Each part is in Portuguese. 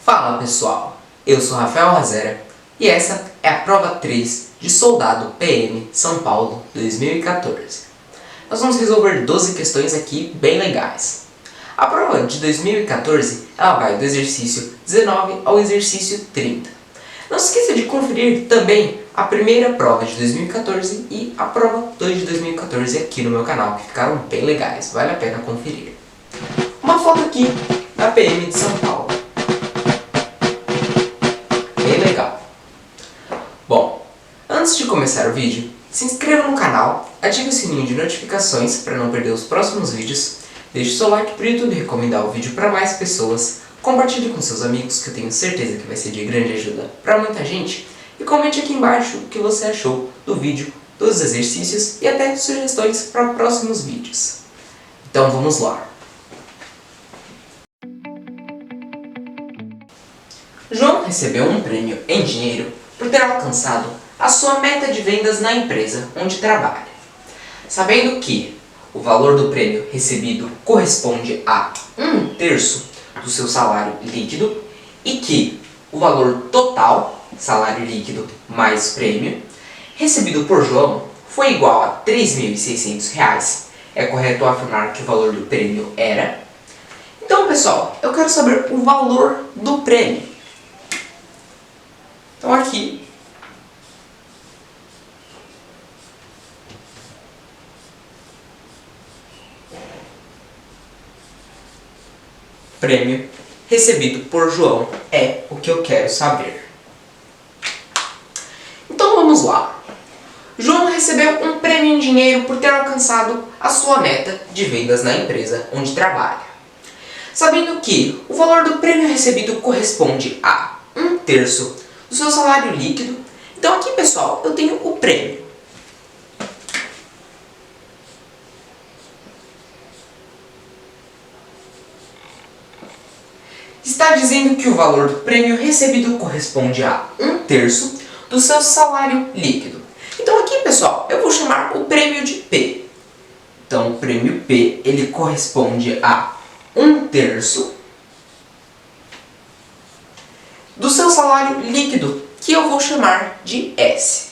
Fala pessoal, eu sou Rafael Razera e essa é a prova 3 de Soldado PM São Paulo 2014. Nós vamos resolver 12 questões aqui bem legais. A prova de 2014 ela vai do exercício 19 ao exercício 30. Não se esqueça de conferir também a primeira prova de 2014 e a prova 2 de 2014 aqui no meu canal, que ficaram bem legais, vale a pena conferir. Uma foto aqui da PM de São Paulo. Bem legal. Bom, antes de começar o vídeo, se inscreva no canal, ative o sininho de notificações para não perder os próximos vídeos, deixe seu like para o YouTube recomendar o vídeo para mais pessoas, compartilhe com seus amigos que eu tenho certeza que vai ser de grande ajuda para muita gente e comente aqui embaixo o que você achou do vídeo, dos exercícios e até sugestões para próximos vídeos. Então vamos lá. João recebeu um prêmio em dinheiro por ter alcançado a sua meta de vendas na empresa onde trabalha. Sabendo que o valor do prêmio recebido corresponde a 1/3 do seu salário líquido e que o valor total, salário líquido mais prêmio, recebido por João foi igual a R$ 3.600, é correto afirmar que o valor do prêmio era? Então, pessoal, eu quero saber o valor do prêmio. Então aqui, prêmio recebido por João é o que eu quero saber. Então vamos lá. João recebeu um prêmio em dinheiro por ter alcançado a sua meta de vendas na empresa onde trabalha. Sabendo que o valor do prêmio recebido corresponde a 1/3 do seu salário líquido, então aqui, pessoal, eu tenho o prêmio. Está dizendo que o valor do prêmio recebido corresponde a 1/3 do seu salário líquido. Então aqui, pessoal, eu vou chamar o prêmio de P. Então o prêmio P, ele corresponde a 1/3 do seu salário líquido, que eu vou chamar de S.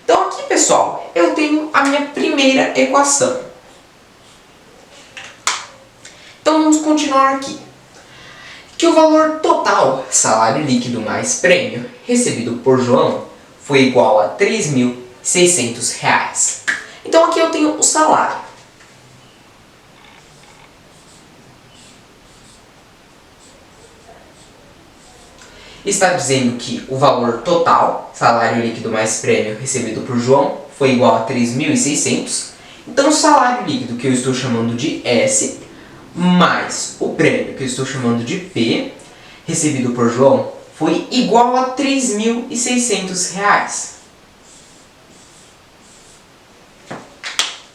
Então aqui, pessoal, eu tenho a minha primeira equação. Então vamos continuar aqui. Que o valor total, salário líquido mais prêmio, recebido por João, foi igual a R$ 3.600. Então aqui eu tenho o salário. Está dizendo que o valor total, salário líquido mais prêmio recebido por João, foi igual a 3.600. Então o salário líquido, que eu estou chamando de S, mais o prêmio, que eu estou chamando de P, recebido por João, foi igual a R$ 3.600.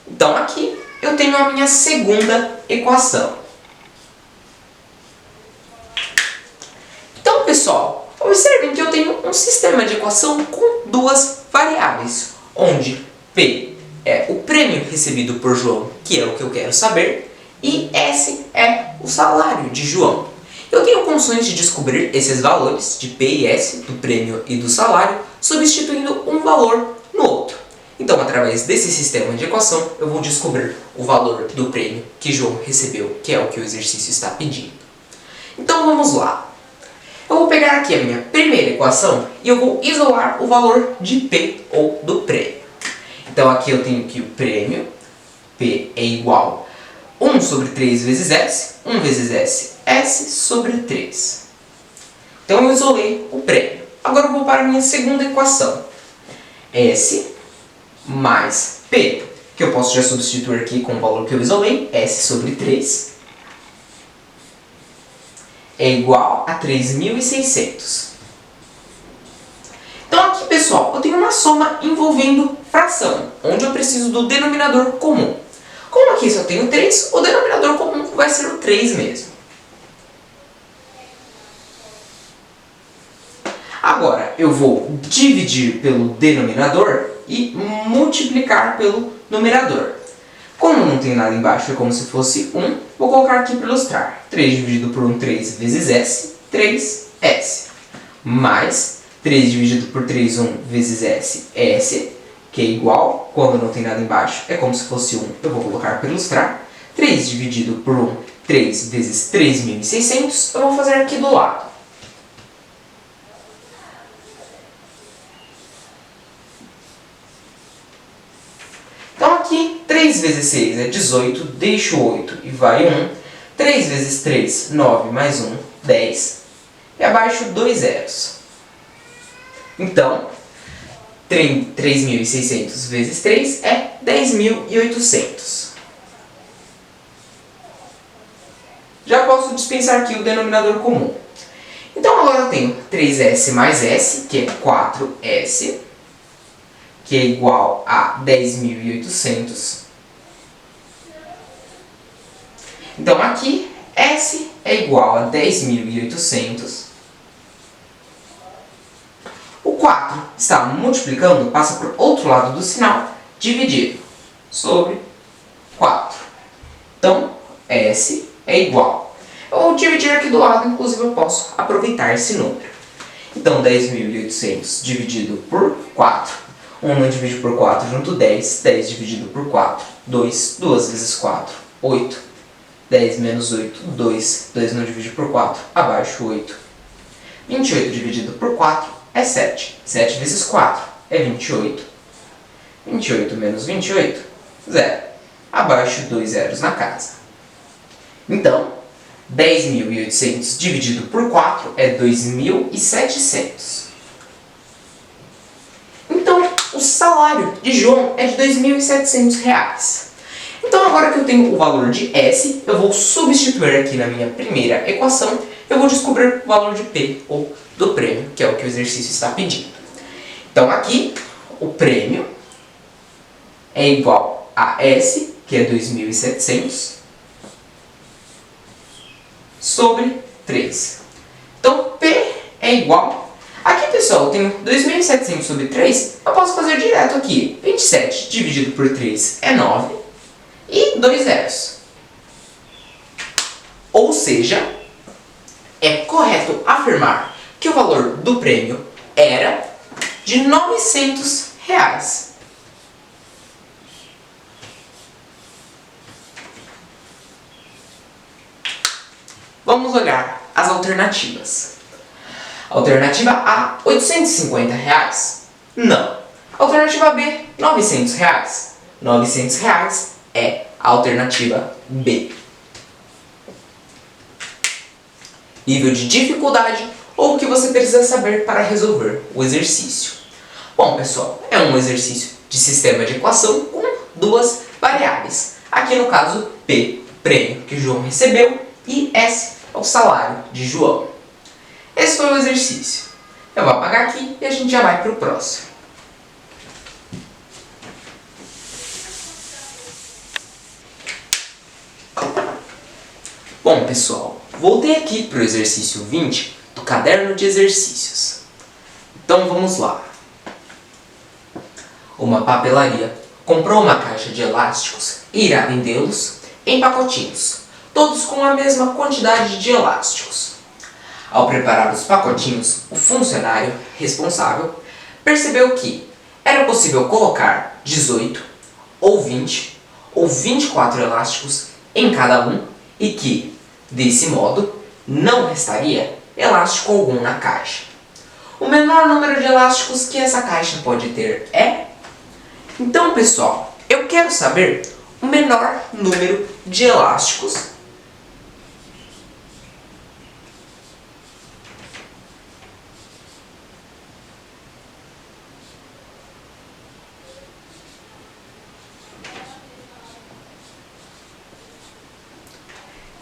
Então aqui eu tenho a minha segunda equação. Então, pessoal, observem que eu tenho um sistema de equação com duas variáveis, onde P é o prêmio recebido por João, que é o que eu quero saber, e S é o salário de João. Eu tenho condições de descobrir esses valores de P e S, do prêmio e do salário, substituindo um valor no outro. Então, através desse sistema de equação, eu vou descobrir o valor do prêmio que João recebeu, que é o que o exercício está pedindo. Então, vamos lá. Eu vou pegar aqui a minha primeira equação e eu vou isolar o valor de P ou do prêmio. Então aqui eu tenho que o prêmio, P é igual a 1 sobre 3 vezes S, 1 vezes S, S sobre 3. Então eu isolei o prêmio. Agora eu vou para a minha segunda equação. S mais P, que eu posso já substituir aqui com o valor que eu isolei, S sobre 3. É igual a 3.600. Então aqui, pessoal, eu tenho uma soma envolvendo fração, onde eu preciso do denominador comum. Como aqui só tenho 3, o denominador comum vai ser o 3 mesmo. Agora, eu vou dividir pelo denominador e multiplicar pelo numerador. Como não tem nada embaixo, é como se fosse 1, vou colocar aqui para ilustrar. 3 dividido por 1, 3 vezes S, 3S. Mais 3 dividido por 3, 1 vezes S, S, que é igual, quando não tem nada embaixo, é como se fosse 1, eu vou colocar para ilustrar. 3 dividido por 1, 3 vezes 3.600, eu vou fazer aqui do lado. Então aqui, 3 vezes 6 é 18, deixo 8 e vai 1. 3 vezes 3, 9, mais 1, 10. E abaixo 2 zeros. Então, 3.600 vezes 3 é 10.800. Já posso dispensar aqui o denominador comum. Então agora eu tenho 3S mais S, que é 4S, que é igual a 10.800. Então aqui, S é igual a 10.800. O 4 está multiplicando, passa para o outro lado do sinal, dividido sobre 4. Então, S é igual. Eu vou dividir aqui do lado, inclusive eu posso aproveitar esse número. Então, 10.800 dividido por 4. 1 não divide por 4 junto 10. 10 dividido por 4, 2. 2 vezes 4, 8. 10 menos 8, 2. 2 não divide por 4, abaixo 8. 28 dividido por 4 é 7. 7 vezes 4 é 28. 28 menos 28, 0. Abaixo 2 zeros na casa. Então, 10.800 dividido por 4 é 2.700. Então, o salário de João é de R$2.700. Então, agora que eu tenho o valor de S, eu vou substituir aqui na minha primeira equação, eu vou descobrir o valor de P, ou do prêmio, que é o que o exercício está pedindo. Então, aqui, o prêmio é igual a S, que é 2.700, sobre 3. Então, P é igual... Aqui, pessoal, eu tenho 2.700 sobre 3, eu posso fazer direto aqui. 27 dividido por 3 é 9 e 2 zeros. Ou seja, é correto afirmar que o valor do prêmio era de R$900. Vamos olhar as alternativas. Alternativa A, R$850. Não. Alternativa B, R$900. R$900 é a alternativa B. Nível de dificuldade ou o que você precisa saber para resolver o exercício. Bom, pessoal, é um exercício de sistema de equação com duas variáveis. Aqui no caso, P, prêmio que João recebeu, e S, é o salário de João. Esse foi o exercício. Eu vou apagar aqui e a gente já vai para o próximo. Bom, pessoal, voltei aqui para o exercício 20 do caderno de exercícios. Então vamos lá. Uma papelaria comprou uma caixa de elásticos e irá vendê-los em pacotinhos, todos com a mesma quantidade de elásticos. Ao preparar os pacotinhos, o funcionário responsável percebeu que era possível colocar 18, ou 20, ou 24 elásticos em cada um e que, desse modo, não restaria elástico algum na caixa. O menor número de elásticos que essa caixa pode ter é... Então, pessoal, eu quero saber o menor número de elásticos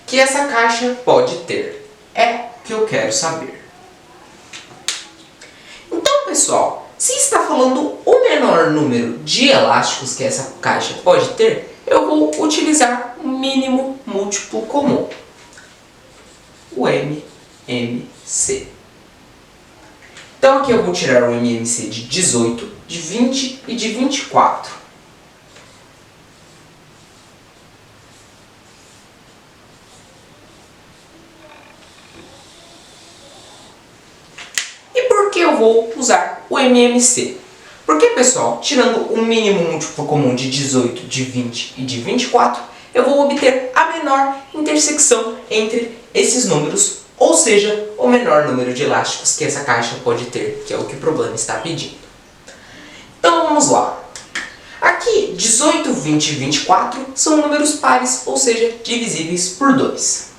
que essa caixa pode ter. É o que eu quero saber. Então, pessoal, se está falando o menor número de elásticos que essa caixa pode ter, eu vou utilizar o mínimo múltiplo comum, o MMC. Então aqui eu vou tirar o MMC de 18, de 20 e de 24. vou usar o MMC. Porque, pessoal, tirando o mínimo múltiplo comum de 18, de 20 e de 24, eu vou obter a menor intersecção entre esses números, ou seja, o menor número de elásticos que essa caixa pode ter, que é o que o problema está pedindo. Então vamos lá. Aqui, 18, 20 e 24 são números pares, ou seja, divisíveis por 2.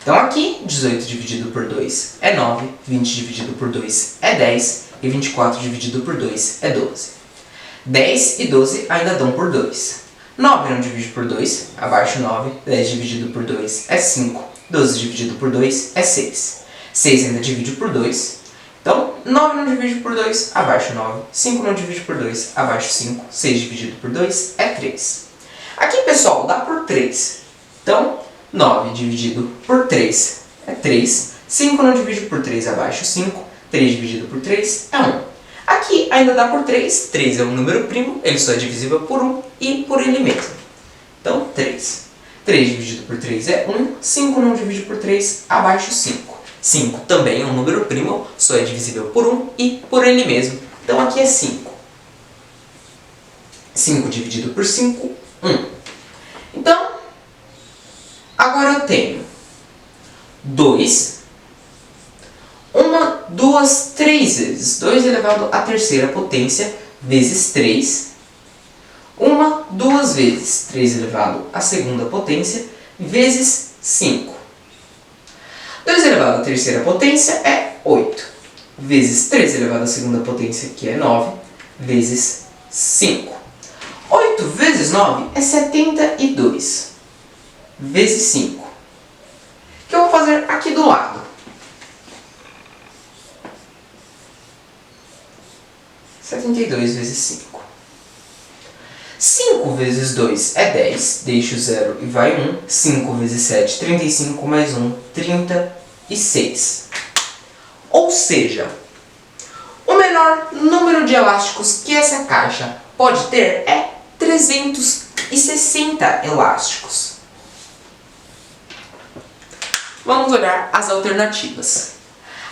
Então aqui, 18 dividido por 2 é 9, 20 dividido por 2 é 10 e 24 dividido por 2 é 12. 10 e 12 ainda dão por 2. 9 não divide por 2, abaixo 9. 10 dividido por 2 é 5. 12 dividido por 2 é 6. 6 ainda divide por 2. Então, 9 não divide por 2, abaixo 9. 5 não divide por 2, abaixo 5. 6 dividido por 2 é 3. Aqui, pessoal, dá por 3. Então, 9 dividido por 3 é 3. 5 não divide por 3, abaixo 5. 3 dividido por 3 é 1. Aqui ainda dá por 3. 3 é um número primo, ele só é divisível por 1 e por ele mesmo. Então, 3. 3 dividido por 3 é 1. 5 não divide por 3, abaixo 5. 5 também é um número primo, só é divisível por 1 e por ele mesmo. Então, aqui é 5. 5 dividido por 5, 1. Então, agora eu tenho 2, 1, 2, 3 vezes 2 elevado à terceira potência vezes 3. 1, 2 vezes 3 elevado à segunda potência vezes 5. 2 elevado à terceira potência é 8. Vezes 3 elevado à segunda potência, que é 9, vezes 5. 8 vezes 9 é 72. Vezes 5. O que eu vou fazer aqui do lado? 72 vezes 5. 5 vezes 2 é 10, deixa o 0 e vai 1. 5 vezes 7, 35 mais 1, 36. Ou seja, o menor número de elásticos que essa caixa pode ter é 360 elásticos. Vamos olhar as alternativas.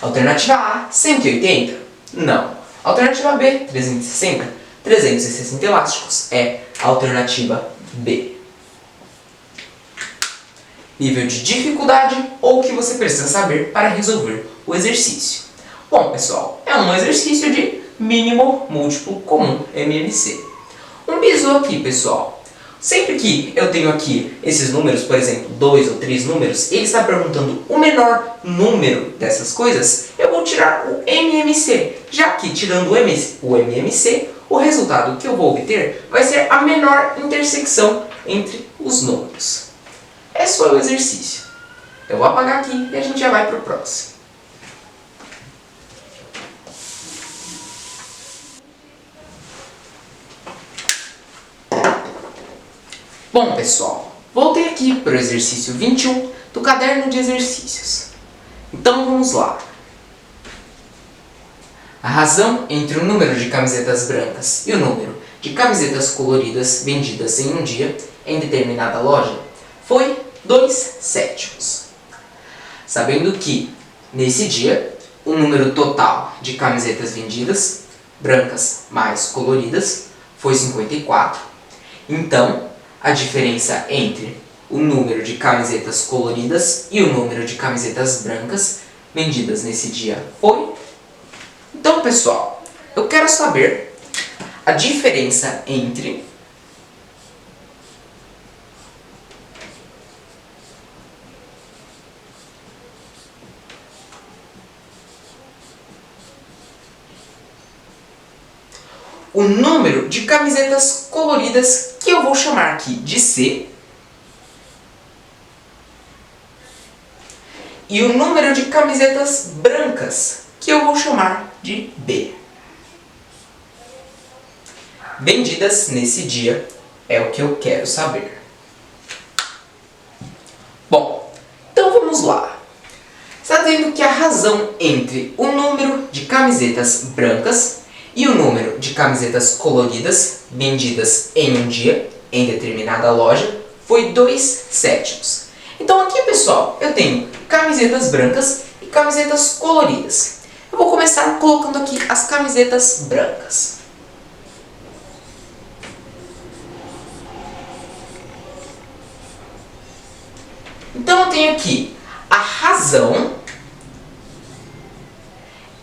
Alternativa A, 180? Não. Alternativa B, 360. 360 elásticos é a alternativa B. Nível de dificuldade ou o que você precisa saber para resolver o exercício. Bom, pessoal, é um exercício de mínimo múltiplo comum, MMC. Um bizu aqui, pessoal. Sempre que eu tenho aqui esses números, por exemplo, 2 ou 3 números, ele está perguntando o menor número dessas coisas, eu vou tirar o MMC. Já que, tirando o MMC, o resultado que eu vou obter vai ser a menor intersecção entre os números. Esse foi o exercício. Eu vou apagar aqui e a gente já vai para o próximo. Bom, pessoal, voltei aqui para o exercício 21 do caderno de exercícios. Então vamos lá. A razão entre o número de camisetas brancas e o número de camisetas coloridas vendidas em um dia em determinada loja foi 2/7. Sabendo que, nesse dia, o número total de camisetas vendidas, brancas mais coloridas, foi 54. Então, a diferença entre o número de camisetas coloridas e o número de camisetas brancas vendidas nesse dia foi... Então, pessoal, eu quero saber a diferença entre o número de camisetas coloridas, que eu vou chamar aqui de C, e o número de camisetas brancas, que eu vou chamar de B. Vendidas nesse dia é o que eu quero saber. Bom, então vamos lá. Está dizendo que a razão entre o número de camisetas brancas e o número de camisetas coloridas vendidas em um dia, em determinada loja, foi 2/7. Então aqui, pessoal, eu tenho camisetas brancas e camisetas coloridas. Eu vou começar colocando aqui as camisetas brancas. Então eu tenho aqui a razão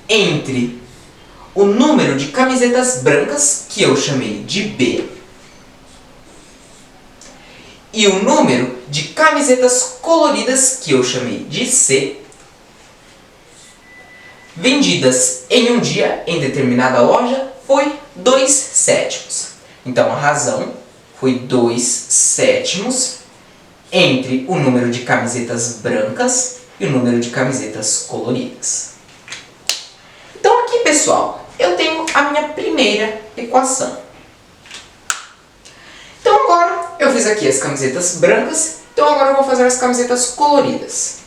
entre o número de camisetas brancas, que eu chamei de B, e o número de camisetas coloridas, que eu chamei de C, vendidas em um dia em determinada loja, foi 2/7. Então a razão foi 2/7 entre o número de camisetas brancas e o número de camisetas coloridas. Então aqui, pessoal, eu tenho a minha primeira equação. Então agora eu fiz aqui as camisetas brancas, então agora eu vou fazer as camisetas coloridas.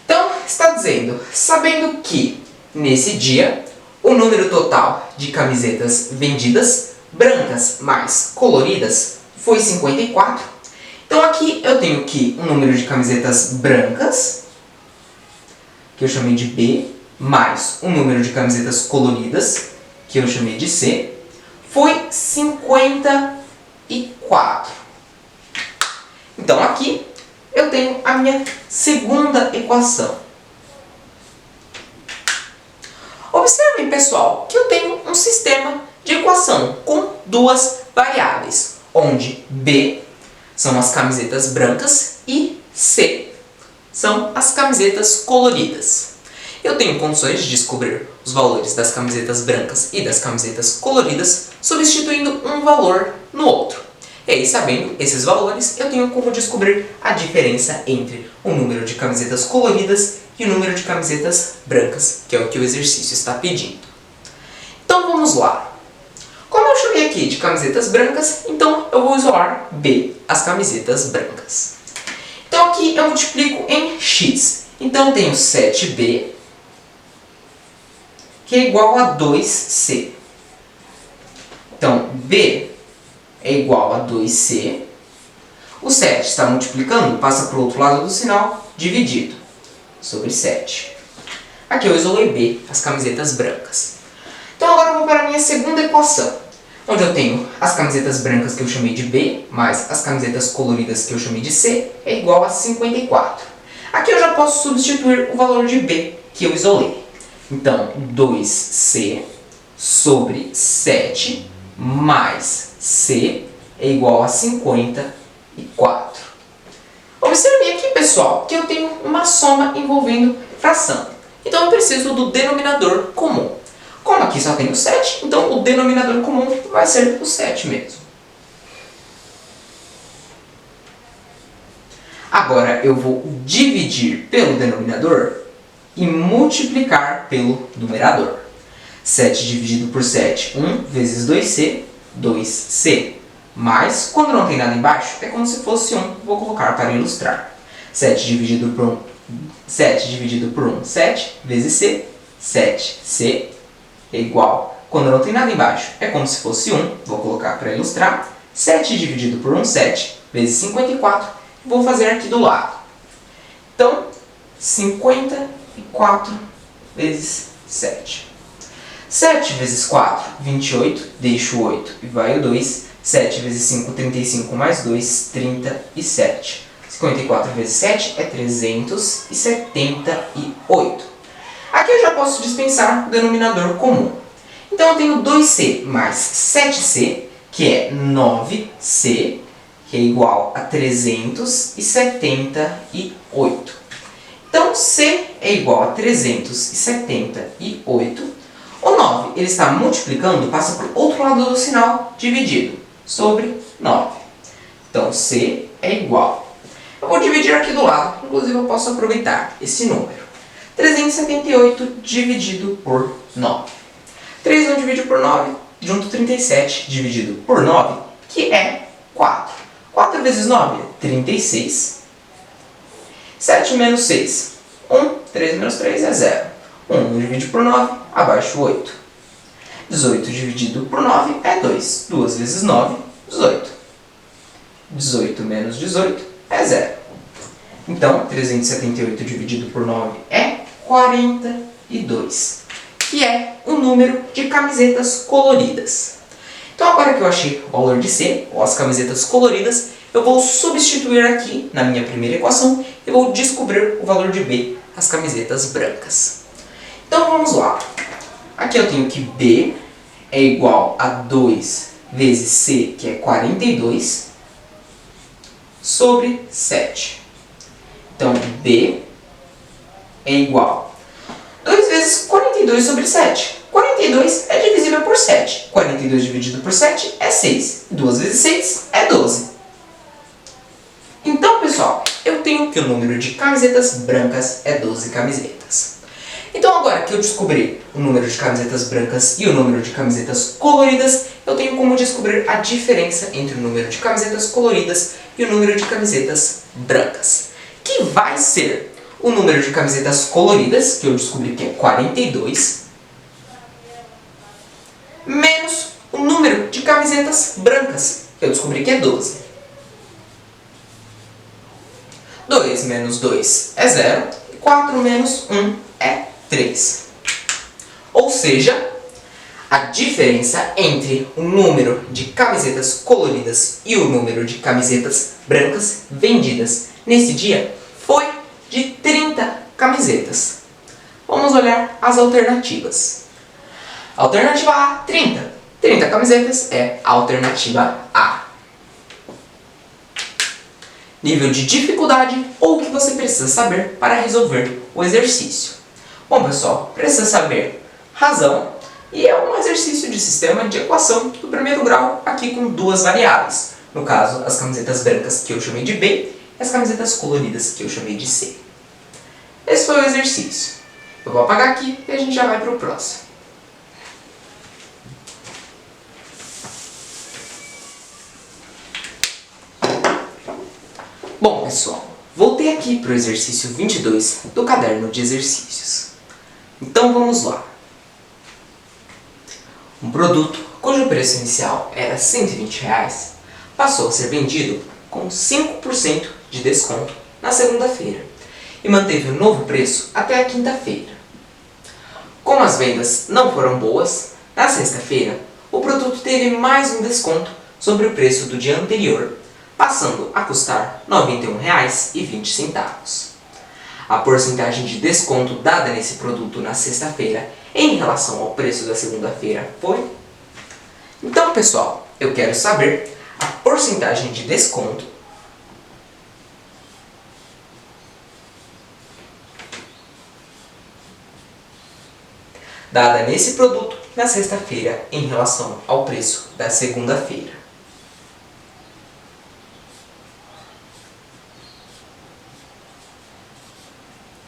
Então está dizendo, sabendo que nesse dia o número total de camisetas vendidas, brancas mais coloridas, foi 54. Então aqui eu tenho que um número de camisetas brancas, que eu chamei de B, mais um número de camisetas coloridas, que eu chamei de C, foi 54. Então aqui eu tenho a minha segunda equação. Observem, pessoal, que eu tenho um sistema de equação com duas variáveis, onde B são as camisetas brancas e C são as camisetas coloridas. Eu tenho condições de descobrir os valores das camisetas brancas e das camisetas coloridas, substituindo um valor no outro. E aí, sabendo esses valores, eu tenho como descobrir a diferença entre o número de camisetas coloridas e o número de camisetas brancas, que é o que o exercício está pedindo. Então vamos lá. Como eu chamei aqui de camisetas brancas, então eu vou isolar B, as camisetas brancas. Então aqui eu multiplico em x. Então eu tenho 7B, que é igual a 2C. Então B é igual a 2C. O 7 está multiplicando, passa para o outro lado do sinal, dividido sobre 7. Aqui eu isolei B, as camisetas brancas. Então agora eu vou para a minha segunda equação, onde eu tenho as camisetas brancas que eu chamei de B, mais as camisetas coloridas que eu chamei de C, é igual a 54. Aqui eu já posso substituir o valor de B, que eu isolei. Então, 2C sobre 7 mais C é igual a 54. Observem aqui, pessoal, que eu tenho uma soma envolvendo fração. Então eu preciso do denominador comum. Como aqui só tem o 7, então o denominador comum vai ser o 7 mesmo. Agora eu vou dividir pelo denominador e multiplicar pelo numerador. 7 dividido por 7, 1 vezes 2C, 2C. Mas, quando não tem nada embaixo, é como se fosse 1. Vou colocar para ilustrar. 7 dividido por 1, 7 vezes C, 7C é igual. Quando não tem nada embaixo, é como se fosse 1. Vou colocar para ilustrar. 7 dividido por 1, 7 vezes 54. Vou fazer aqui do lado. Então, 54 vezes 7. 7 vezes 4, 28. Deixo o 8 e vai o 2. 7 vezes 5, 35 mais 2, 37. 54 vezes 7 é 378. Aqui eu já posso dispensar o denominador comum. Então eu tenho 2C mais 7C, que é 9C, que é igual a 378. Então C é igual a 378. O 9 ele está multiplicando, passa para o outro lado do sinal, dividido sobre 9. Então C é igual. Eu vou dividir aqui do lado, inclusive eu posso aproveitar esse número. 378 dividido por 9. 3 não divide por 9, junto 37 dividido por 9, que é 4. 4 vezes 9 é 36. 7 menos 6, 1. 3 menos 3 é 0. 1 não divide por 9, abaixo 8. 18 dividido por 9 é 2. 2 vezes 9, 18. 18 menos 18 é 0. Então, 378 dividido por 9 é 42, que é o número de camisetas coloridas. Então, agora que eu achei o valor de C, ou as camisetas coloridas, eu vou substituir aqui na minha primeira equação e vou descobrir o valor de B, as camisetas brancas. Então, vamos lá. Aqui eu tenho que B é igual a 2 vezes C, que é 42, sobre 7. Então, B é igual a 2 vezes 42 sobre 7. 42 é divisível por 7. 42 dividido por 7 é 6. 2 vezes 6 é 12. Então, pessoal, eu tenho que o número de camisetas brancas é 12 camisetas. Então, agora que eu descobri o número de camisetas brancas e o número de camisetas coloridas, eu tenho como descobrir a diferença entre o número de camisetas coloridas e o número de camisetas brancas, que vai ser o número de camisetas coloridas, que eu descobri que é 42, menos o número de camisetas brancas, que eu descobri que é 12. 2 menos 2 é 0, e 4 menos 1 é 3. Ou seja, a diferença entre o número de camisetas coloridas e o número de camisetas brancas vendidas nesse dia foi de 30 camisetas. Vamos olhar as alternativas. Alternativa A, 30. 30 camisetas é a alternativa A. Nível de dificuldade ou o que você precisa saber para resolver o exercício. Bom, pessoal, precisa saber razão e é um exercício de sistema de equação do primeiro grau aqui com duas variáveis. No caso, as camisetas brancas que eu chamei de B e as camisetas coloridas que eu chamei de C. Esse foi o exercício. Eu vou apagar aqui e a gente já vai para o próximo. Bom, pessoal, voltei aqui para o exercício 22 do caderno de exercícios. Então vamos lá. Um produto cujo preço inicial era R$ 120 passou a ser vendido com 5% de desconto na segunda-feira e manteve o novo preço até a quinta-feira. Como as vendas não foram boas, na sexta-feira o produto teve mais um desconto sobre o preço do dia anterior, passando a custar R$ 91,20. A porcentagem de desconto dada nesse produto na sexta-feira em relação ao preço da segunda-feira foi? Então, pessoal, eu quero saber a porcentagem de desconto dada nesse produto na sexta-feira em relação ao preço da segunda-feira.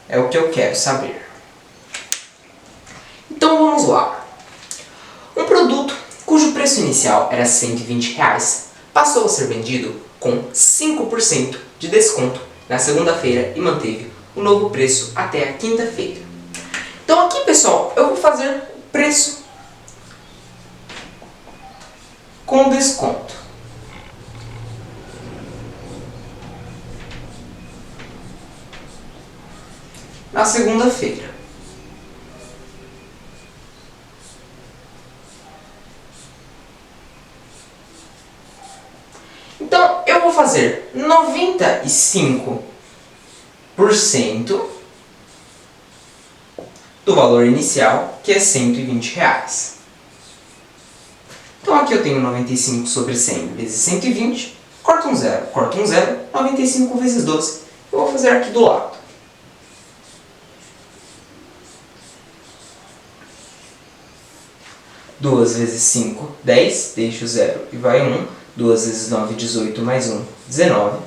É o que eu quero saber. Então vamos lá. Um produto cujo preço inicial era R$ 120 passou a ser vendido com 5% de desconto na segunda-feira e manteve o novo preço até a quinta-feira. Então aqui, pessoal, eu vou fazer o preço com desconto. Na segunda-feira. Então, eu vou fazer 95% do valor inicial, que é R$ 120. Então, aqui eu tenho 95 sobre 100 vezes 120, corta um zero, 95 vezes 12. Eu vou fazer aqui do lado. 2 vezes 5, 10, deixa o 0 e vai 1. 2 vezes 9, 18, mais 1, 19.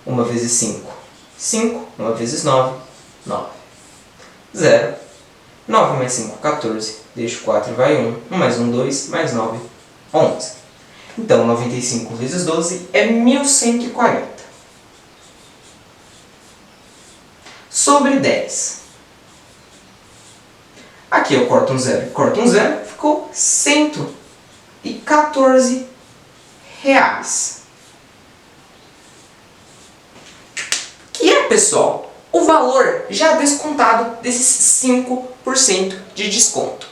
1 vezes 5, 5. 1 vezes 9, 9. 0. 9 mais 5, 14. Deixa o 4 e vai 1. 1 mais 1, 2, mais 9, 11. Então, 95 vezes 12 é 1140. Sobre 10. Aqui eu corto um zero, ficou R$ 114. pessoal, o valor já descontado desses 5% de desconto.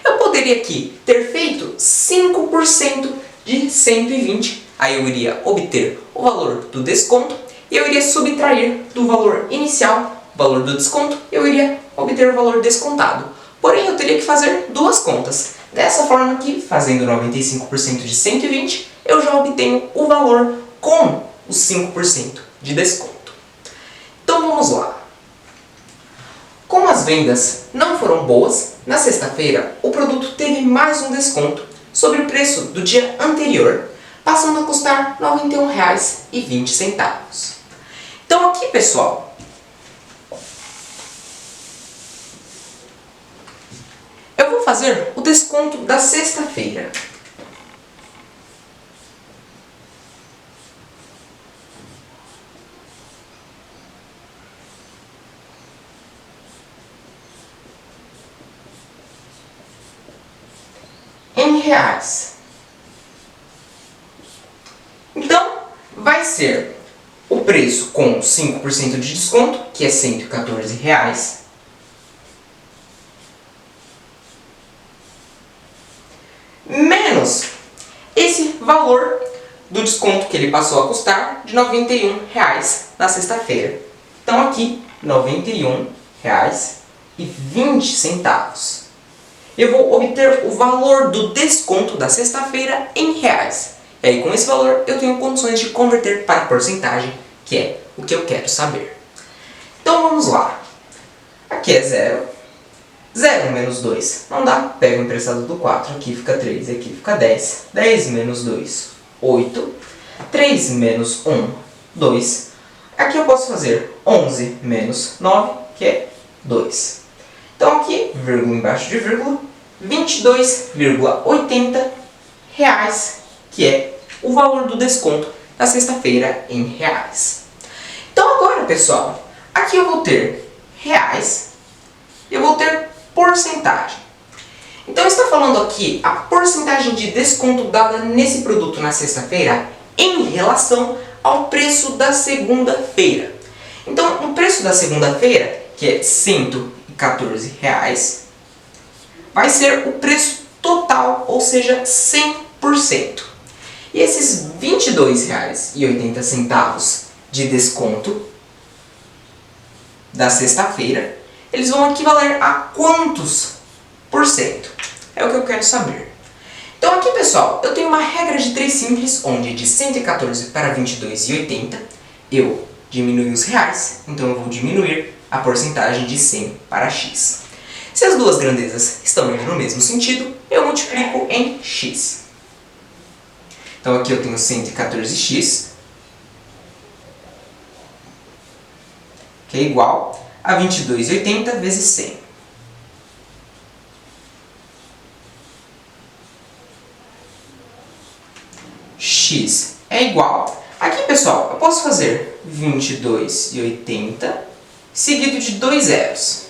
Eu poderia aqui ter feito 5% de 120, aí eu iria obter o valor do desconto e eu iria subtrair do valor inicial, o valor do desconto, e eu iria obter o valor descontado. Porém, eu teria que fazer duas contas. Dessa forma aqui, fazendo 95% de 120, eu já obtenho o valor com os 5% de desconto. Então vamos lá. Como as vendas não foram boas, na sexta-feira o produto teve mais um desconto sobre o preço do dia anterior, passando a custar R$ 91,20. Então aqui, pessoal, eu vou fazer o desconto da sexta-feira. Em reais. Então, vai ser o preço com 5% de desconto, que é R$ 114, menos esse valor do desconto que ele passou a custar de R$ 91 na sexta-feira. Então aqui, R$ 91,20. Eu vou obter o valor do desconto da sexta-feira em reais. E aí, com esse valor, eu tenho condições de converter para porcentagem, que é o que eu quero saber. Então, vamos lá. Aqui é 0. 0 menos 2 não dá. Pego o emprestado do 4. Aqui fica 3, aqui fica 10. 10 menos 2, 8. 3 menos 1, 2. Aqui eu posso fazer 11 menos 9, que é 2. Então, aqui, vírgula embaixo de vírgula, R$ 22,80, que é o valor do desconto da sexta-feira em reais. Então agora, pessoal, aqui eu vou ter reais e eu vou ter porcentagem. Então está falando aqui a porcentagem de desconto dada nesse produto na sexta-feira em relação ao preço da segunda-feira. Então, o preço da segunda-feira, que é R$ 114, vai ser o preço total, ou seja, 100%. E esses R$ 22,80 de desconto da sexta-feira, eles vão equivaler a quantos por cento? É o que eu quero saber. Então aqui, pessoal, eu tenho uma regra de 3 simples, onde de 114 para 22,80 eu diminuo os reais, então eu vou diminuir a porcentagem de 100 para x. Se as duas grandezas estão indo no mesmo sentido, eu multiplico em x. Então aqui eu tenho 114x, que é igual a 22,80 vezes 100. X é igual... Aqui, pessoal, eu posso fazer 22,80 seguido de 2 zeros.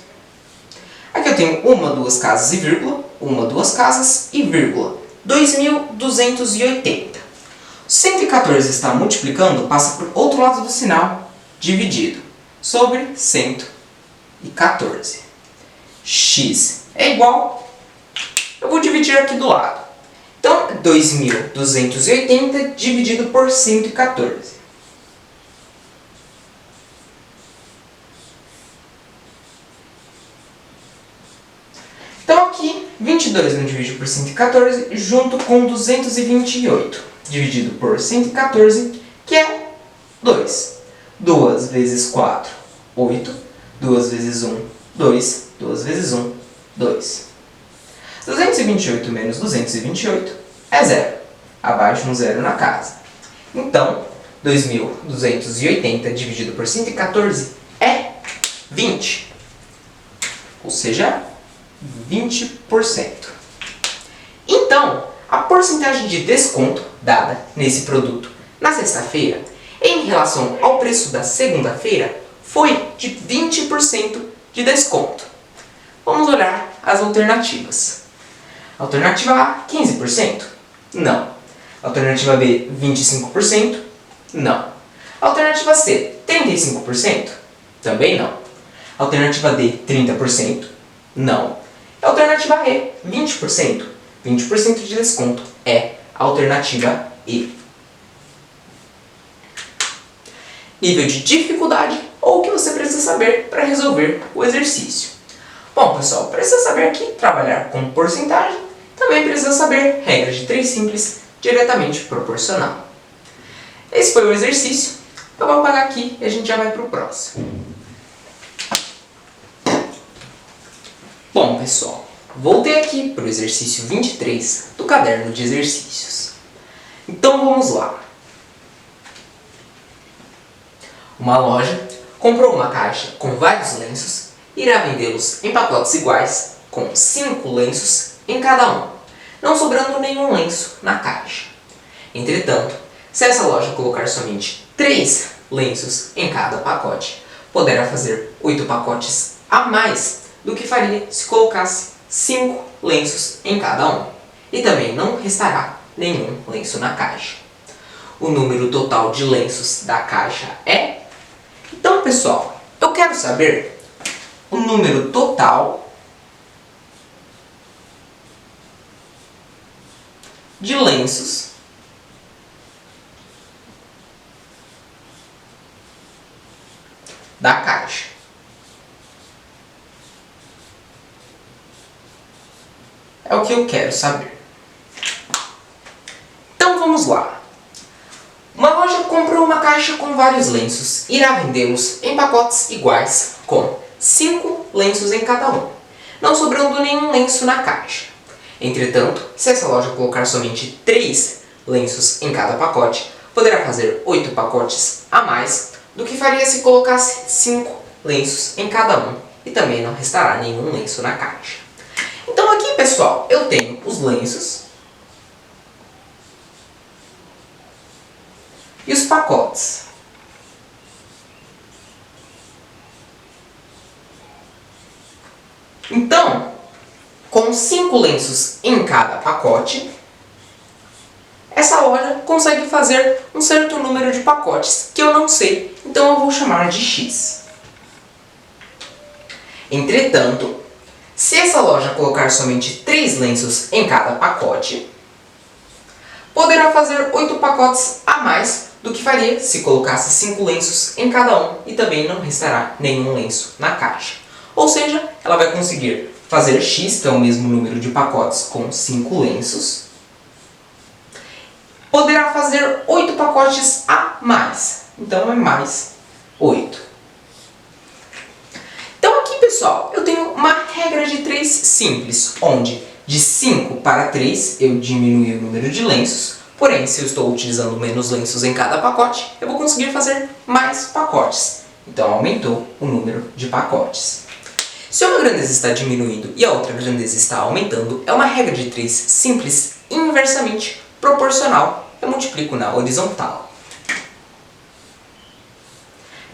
Aqui eu tenho uma, duas casas e vírgula, uma, duas casas e vírgula. 2.280. 114 está multiplicando, passa por outro lado do sinal, dividido, sobre 114. X é igual, eu vou dividir aqui do lado. Então, 2.280 dividido por 114. Então aqui, 22 não divide por 114, junto com 228, dividido por 114, que é 2. 2 vezes 4, 8. 2 vezes 1, 2. 2 vezes 1, 2. 228 menos 228 é 0. Abaixo um 0 na casa. Então, 2.280 dividido por 114 é 20. Ou seja, 20%. Então, a porcentagem de desconto dada nesse produto na sexta-feira em relação ao preço da segunda-feira foi de 20% de desconto. Vamos olhar as alternativas. Alternativa A, 15%? Não. Alternativa B, 25%? Não. Alternativa C, 30%? 35%? Também não. Alternativa D, 30%? Não. Alternativa E, 20%? 20% de desconto é a alternativa E. Nível de dificuldade ou o que você precisa saber para resolver o exercício. Bom, pessoal, precisa saber que trabalhar com porcentagem, também precisa saber regras de 3 simples diretamente proporcional. Esse foi o exercício. Eu vou apagar aqui e a gente já vai para o próximo. Bom, pessoal, voltei aqui para o exercício 23 do caderno de exercícios. Então vamos lá. Uma loja comprou uma caixa com vários lenços e irá vendê-los em pacotes iguais, com 5 lenços em cada um, não sobrando nenhum lenço na caixa. Entretanto, se essa loja colocar somente 3 lenços em cada pacote, poderá fazer 8 pacotes a mais do que faria se colocasse 5 lenços em cada um, e também não restará nenhum lenço na caixa. O número total de lenços da caixa é... Então, pessoal, eu quero saber o número total de lenços da caixa. É o que eu quero saber. Então vamos lá. Uma loja comprou uma caixa com vários lenços e irá vendê-los em pacotes iguais, com 5 lenços em cada um, não sobrando nenhum lenço na caixa. Entretanto, se essa loja colocar somente 3 lenços em cada pacote, poderá fazer 8 pacotes a mais do que faria se colocasse 5 lenços em cada um, e também não restará nenhum lenço na caixa. Então aqui, pessoal, eu tenho os lenços e os pacotes. Então, com 5 lenços em cada pacote, essa loja consegue fazer um certo número de pacotes que eu não sei, então eu vou chamar de X. Entretanto, se essa loja colocar somente 3 lenços em cada pacote, poderá fazer 8 pacotes a mais do que faria se colocasse 5 lenços em cada um, e também não restará nenhum lenço na caixa. Ou seja, ela vai conseguir fazer X, que é o mesmo número de pacotes com 5 lenços, poderá fazer 8 pacotes a mais, então é mais 8. Então aqui, pessoal, eu tenho uma regra de 3 simples, onde de 5 para 3 eu diminui o número de lenços. Porém, se eu estou utilizando menos lenços em cada pacote, eu vou conseguir fazer mais pacotes. Então, aumentou o número de pacotes. Se uma grandeza está diminuindo e a outra grandeza está aumentando, é uma regra de 3 simples inversamente proporcional. Eu multiplico na horizontal.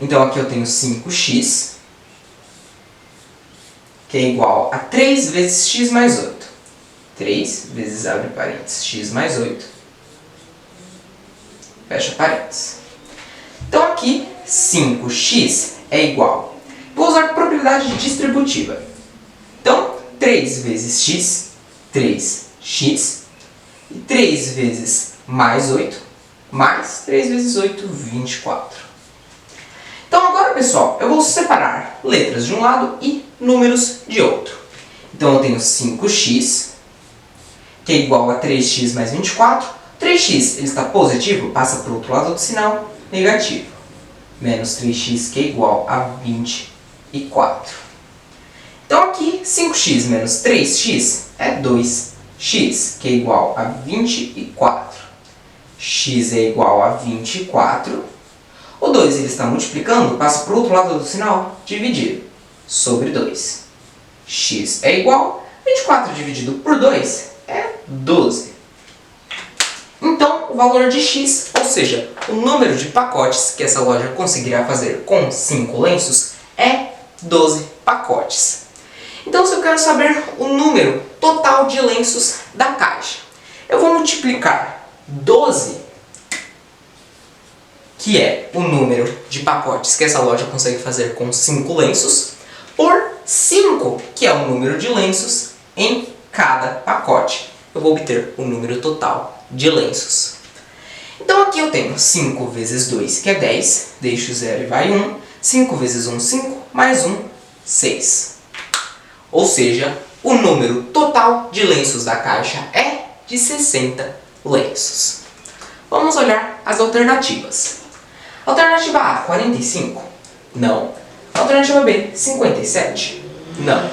Então, aqui eu tenho 5x, que é igual a 3 vezes x mais 8. 3 vezes, abre parênteses, x mais 8. Fecha parênteses. Então aqui, 5x é igual. Vou usar propriedade distributiva. Então, 3 vezes x, 3x. E 3 vezes mais 8, mais 3 vezes 8, 24. Então agora, pessoal, eu vou separar letras de um lado e números de outro. Então eu tenho 5x, que é igual a 3x mais 24. 3x ele está positivo, passa para o outro lado do sinal, negativo. Menos 3x, que é igual a 24. Então aqui, 5x menos 3x é 2x, que é igual a 24. X é igual a 24. O 2 ele está multiplicando, passa para o outro lado do sinal, dividir, sobre 2. X é igual a 24 dividido por 2 é 12. Então, o valor de x, ou seja, o número de pacotes que essa loja conseguirá fazer com 5 lenços é 12 pacotes. Então, se eu quero saber o número total de lenços da caixa, eu vou multiplicar 12, que é o número de pacotes que essa loja consegue fazer com 5 lenços, por 5, que é o número de lenços em cada pacote. Eu vou obter o número total de lenços. Então aqui eu tenho 5 vezes 2, que é 10, deixo 0 e vai 1. 5 vezes 1, 5, mais 1, 6. Ou seja, o número total de lenços da caixa é de 60 lenços. Vamos olhar as alternativas. Alternativa A, 45? Não. Alternativa B, 57? Não.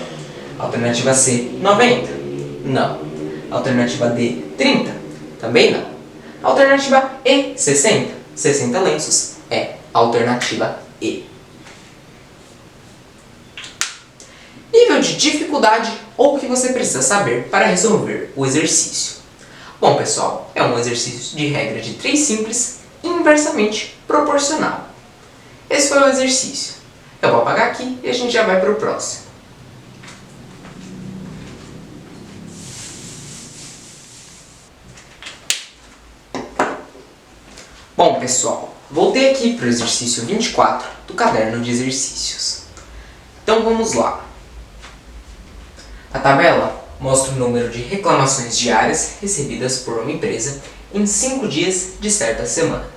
Alternativa C, 90? Não. Alternativa D, 30? Também não. Alternativa E, 60? 60 lenços é a alternativa E. Nível de dificuldade ou o que você precisa saber para resolver o exercício. Bom, pessoal, é um exercício de regra de 3 simples inversamente proporcional. Esse foi o exercício. Eu vou apagar aqui e a gente já vai para o próximo. Bom, pessoal, voltei aqui para o exercício 24 do caderno de exercícios. Então vamos lá. A tabela mostra o número de reclamações diárias recebidas por uma empresa em 5 dias de certa semana.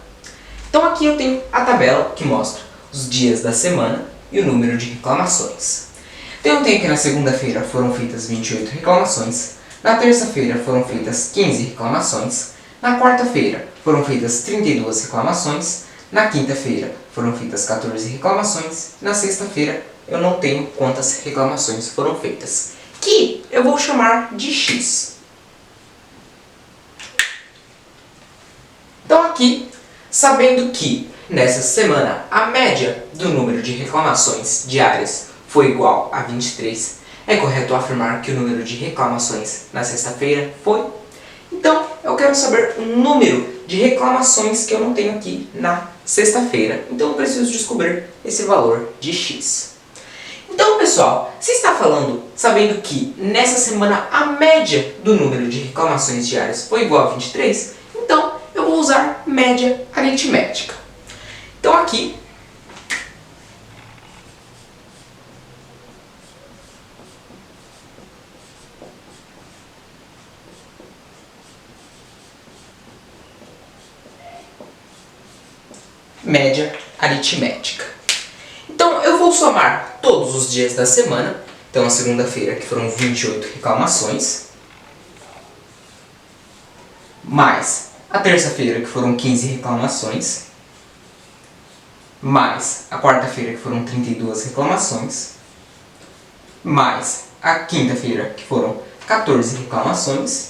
Então aqui eu tenho a tabela que mostra os dias da semana e o número de reclamações. Então eu tenho que na segunda-feira foram feitas 28 reclamações, na terça-feira foram feitas 15 reclamações, na quarta-feira foram feitas 32 reclamações, na quinta-feira foram feitas 14 reclamações, na sexta-feira eu não tenho quantas reclamações foram feitas, que eu vou chamar de X. Então aqui, sabendo que nessa semana a média do número de reclamações diárias foi igual a 23, é correto afirmar que o número de reclamações na sexta-feira foi? Então eu quero saber o número de reclamações que eu não tenho aqui na sexta-feira. Então eu preciso descobrir esse valor de X. Então, pessoal, se está falando, sabendo que nessa semana a média do número de reclamações diárias foi igual a 23, então eu vou usar média aritmética. Então aqui, média aritmética. Então eu vou somar todos os dias da semana. Então a segunda-feira, que foram 28 reclamações, mais a terça-feira, que foram 15 reclamações, mais a quarta-feira, que foram 32 reclamações, mais a quinta-feira, que foram 14 reclamações,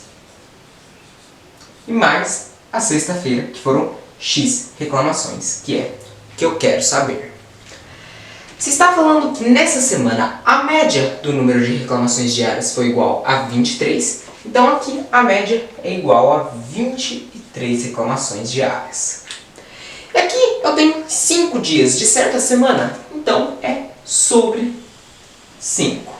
e mais a sexta-feira, que foram X reclamações, que é o que eu quero saber. Se está falando que nessa semana a média do número de reclamações diárias foi igual a 23, então aqui a média é igual a 23 reclamações diárias. E aqui eu tenho 5 dias de certa semana, então é sobre 5.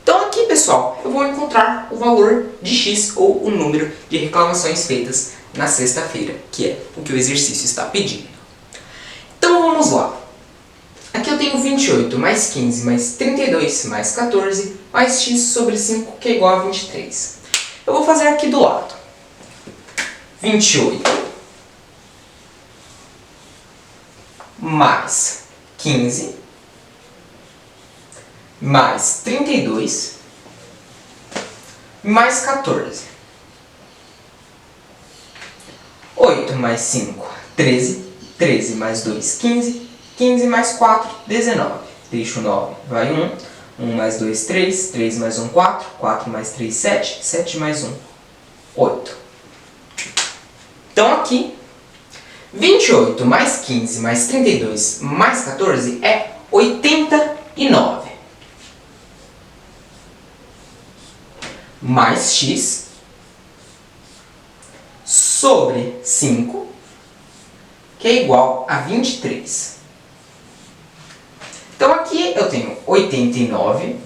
Então aqui, pessoal, eu vou encontrar o valor de X ou o número de reclamações feitas na sexta-feira, que é o que o exercício está pedindo. Então vamos lá. Aqui eu tenho 28 mais 15 mais 32 mais 14 mais X sobre 5, que é igual a 23. Eu vou fazer aqui do lado. 28 mais 15 mais 32 mais 14. 8 mais 5, 13. 13 mais 2, 15. 15 mais 4, 19. Deixo 9, vai 1. 1 mais 2, 3. 3 mais 1, 4. 4 mais 3, 7. 7 mais 1, 8. Então aqui, 28 mais 15 mais 32 mais 14 é 89. Mais X sobre 5, que é igual a 23. Então aqui eu tenho 89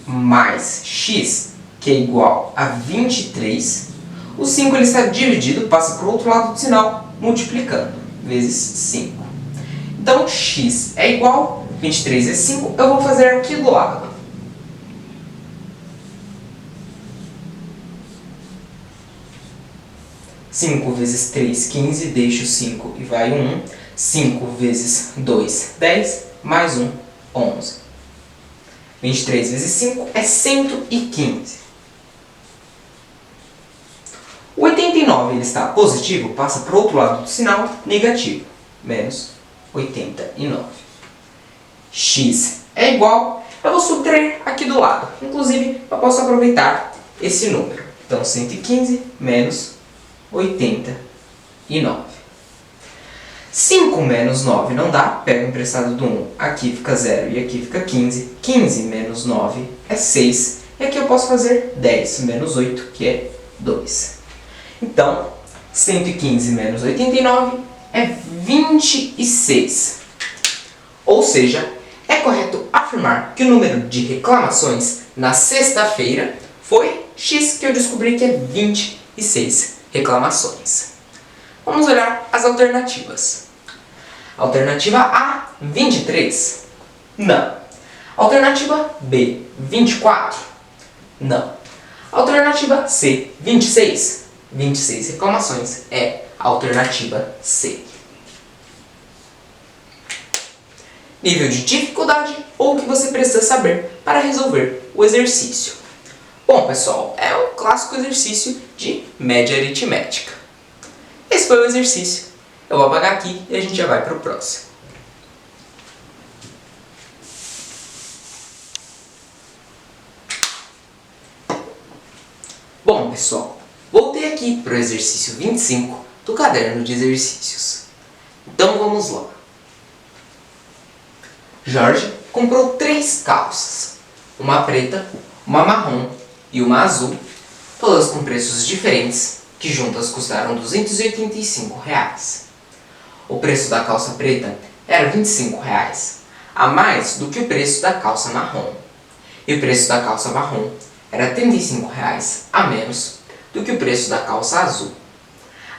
mais X, que é igual a 23. O 5 ele está dividido, passa para o outro lado do sinal, multiplicando, vezes 5. Então, x é igual, 23 vezes 5, eu vou fazer aqui do lado. Cinco vezes 3, 15, deixo 5 e vai 1. 5 vezes 2, 10, mais 1, 11. 23 vezes 5 é 115. O 89 ele está positivo, passa para o outro lado do sinal, negativo, menos 89. X é igual, eu vou subtrair aqui do lado. Inclusive, eu posso aproveitar esse número. Então, 115 menos 89. 5 menos 9 não dá, pega o emprestado do 1, aqui fica 0 e aqui fica 15. 15 menos 9 é 6. E aqui eu posso fazer 10 menos 8, que é 2. Então, 115 menos 89 é 26. Ou seja, é correto afirmar que o número de reclamações na sexta-feira foi X, que eu descobri que é 26 reclamações. Vamos olhar as alternativas. Alternativa A, 23. Não. Alternativa B, 24. Não. Alternativa C, 26. 26 reclamações é a alternativa C. Nível de dificuldade ou o que você precisa saber para resolver o exercício. Bom, pessoal, é um clássico exercício de média aritmética. Esse foi o exercício. Eu vou apagar aqui e a gente já vai para o próximo. Bom, pessoal, voltei aqui para o exercício 25 do caderno de exercícios. Então vamos lá. Jorge comprou 3 calças, uma preta, uma marrom e uma azul, todas com preços diferentes, que juntas custaram R$ 285. O preço da calça preta era R$ 25, a mais do que o preço da calça marrom. E o preço da calça marrom era R$ 35, a menos do que o preço da calça azul.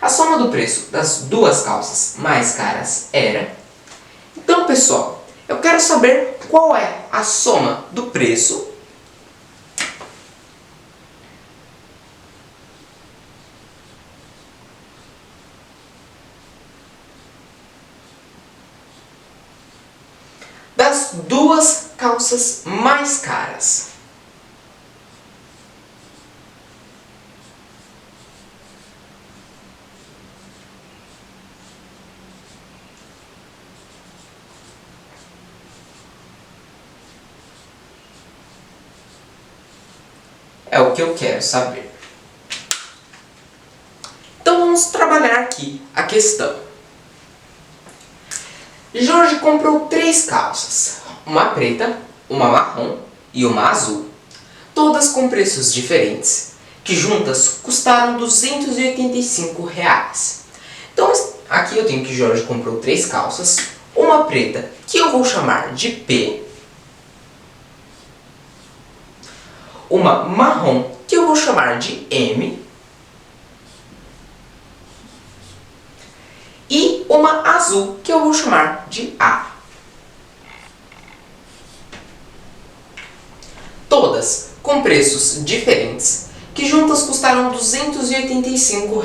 A soma do preço das duas calças mais caras era... Então, pessoal, eu quero saber qual é a soma do preço das duas calças mais caras. É o que eu quero saber. Então vamos trabalhar aqui a questão. Jorge comprou 3 calças, uma preta, uma marrom e uma azul, todas com preços diferentes, que juntas custaram R$ 285. Então aqui eu tenho que Jorge comprou 3 calças, uma preta, que eu vou chamar de P, uma marrom, que eu vou chamar de M, e uma azul, que eu vou chamar de A. Todas com preços diferentes, que juntas custaram R$ 285.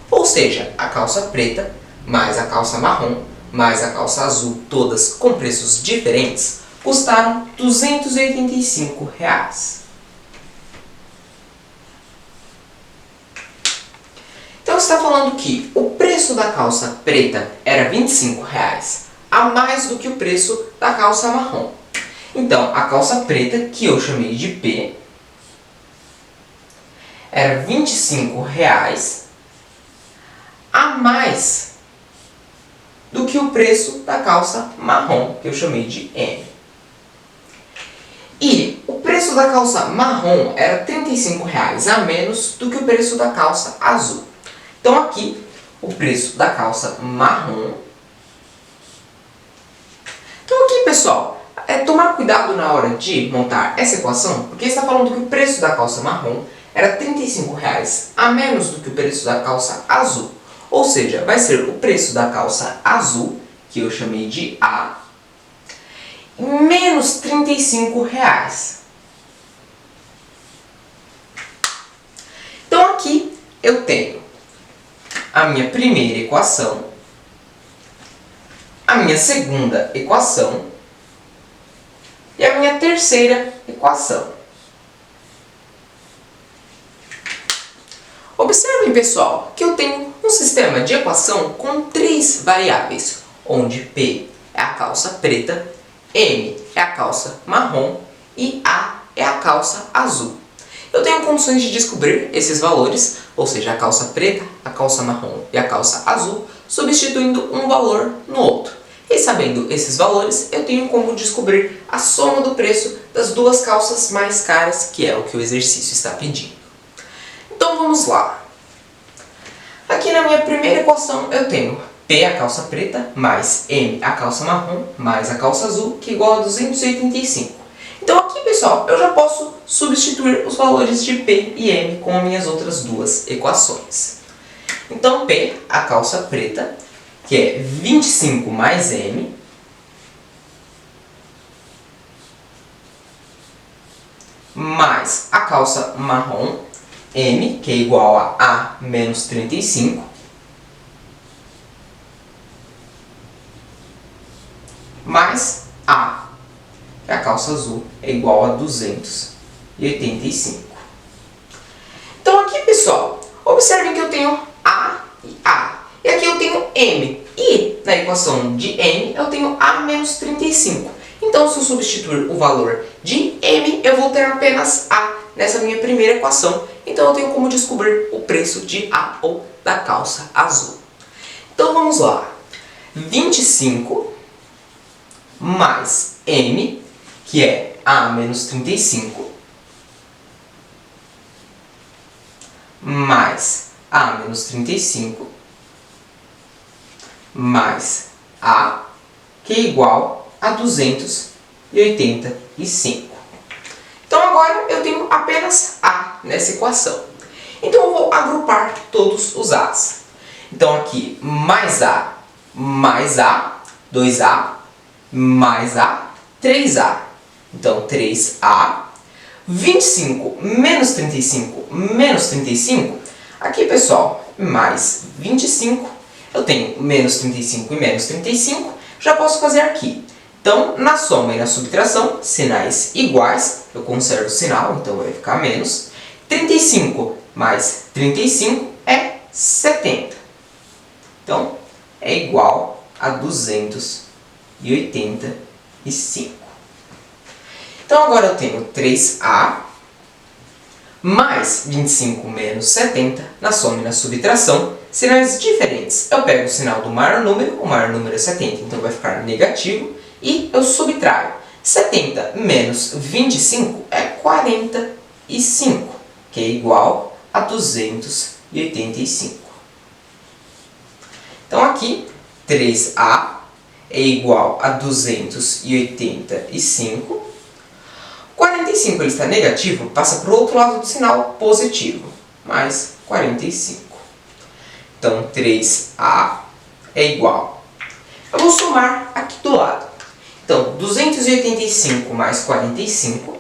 Ou seja, a calça preta, mais a calça marrom, mais a calça azul, todas com preços diferentes, custaram R$ 285. Então está falando que o preço da calça preta era R$ 25, a mais do que o preço da calça marrom. Então, a calça preta, que eu chamei de P, era R$ 25 a mais do que o preço da calça marrom, que eu chamei de M. E o preço da calça marrom era R$ 35 a menos do que o preço da calça azul. Então aqui, o preço da calça marrom. Então aqui, pessoal, tomar cuidado na hora de montar essa equação, porque está falando que o preço da calça marrom era R$35 a menos do que o preço da calça azul. Ou seja, vai ser o preço da calça azul, que eu chamei de A, menos R$35. Então aqui eu tenho a minha primeira equação, a minha segunda equação e a minha terceira equação. Observem, pessoal, que eu tenho um sistema de equação com 3 variáveis, onde P é a calça preta, M é a calça marrom e A é a calça azul. Eu tenho condições de descobrir esses valores, ou seja, a calça preta, a calça marrom e a calça azul, substituindo um valor no outro. E sabendo esses valores, eu tenho como descobrir a soma do preço das duas calças mais caras, que é o que o exercício está pedindo. Então vamos lá. Aqui na minha primeira equação eu tenho P, a calça preta, mais M, a calça marrom, mais a calça azul, que é igual a 285. Então aqui, pessoal, eu já posso substituir os valores de P e M com as minhas outras duas equações. Então P, a calça preta, que é 25 mais M, mais a calça marrom, M, que é igual a menos 35, mais A, que a calça azul é igual a 285. Então aqui, pessoal, observem que eu tenho A e A. E aqui eu tenho M. E na equação de M eu tenho A menos 35. Então, se eu substituir o valor de M, eu vou ter apenas A nessa minha primeira equação. Então, eu tenho como descobrir o preço de A ou da calça azul. Então, vamos lá. 25 mais M, que é A menos 35, mais A menos 35, mais A, que é igual a 285. Então agora eu tenho apenas A nessa equação. Então eu vou agrupar todos os A's. Então aqui mais A, 2A, mais A, 3A. Então 3A, 25 menos 35, menos 35. Aqui, pessoal, mais 25. Eu tenho menos 35 e menos 35. Já posso fazer aqui. Então, na soma e na subtração, sinais iguais, eu conservo o sinal, então vai ficar menos. 35 mais 35 é 70. Então, é igual a 285. Então, agora eu tenho 3A mais 25 menos 70, na soma e na subtração, sinais diferentes. Eu pego o sinal do maior número, o maior número é 70, então vai ficar negativo, e eu subtraio. 70 menos 25 é 45, que é igual a 285. Então aqui, 3A é igual a 285. 45 ele está negativo, passa para o outro lado do sinal positivo, mais 45. Então, 3A é igual. Eu vou somar aqui do lado. Então, 285 mais 45.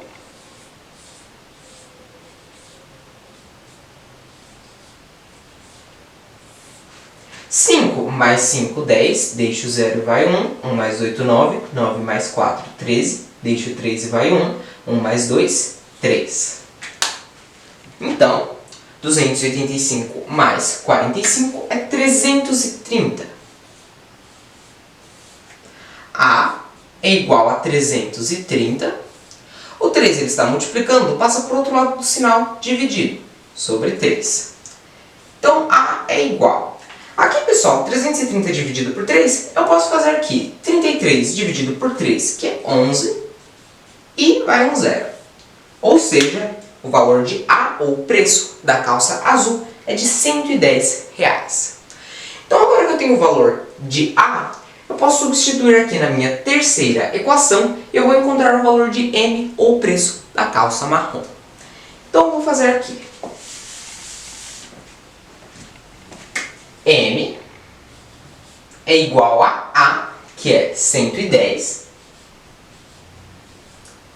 Cinco mais 5, 10. Deixa o 0 e vai 1. 1 mais 8, 9. 9 mais 4, 13. Deixa o 3 e vai 1. 1 mais 2, 3. Então, 285 mais 45 é 330. A é igual a 330. O 3 ele está multiplicando, passa para o outro lado do sinal dividido, sobre 3. Então, A é igual. Aqui, pessoal, 330 dividido por 3, eu posso fazer aqui 33 dividido por 3, que é 11, e vai um 0. Ou seja, o valor de A, ou o preço da calça azul, é de R$110. Então, agora que eu tenho o valor de A, eu posso substituir aqui na minha terceira equação e eu vou encontrar o valor de M, ou o preço da calça marrom. Então, eu vou vou fazer aqui? M é igual a que é 110,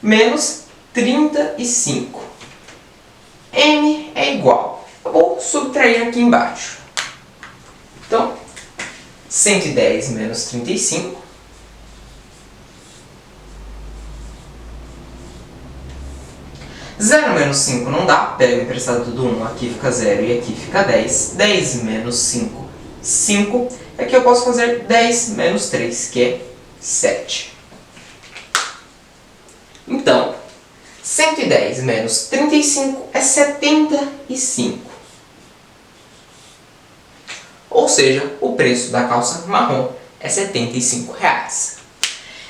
menos 35. M é igual. Eu vou subtrair aqui embaixo. Então, 110 menos 35. Zero menos 5 não dá. Pega o emprestado do 1, aqui fica 0 e aqui fica 10. 10 menos 5, 5. E aqui eu posso fazer 10 menos 3, que é 7. Então, 110 menos 35 é 75. Ou seja, o preço da calça marrom é R$ 75.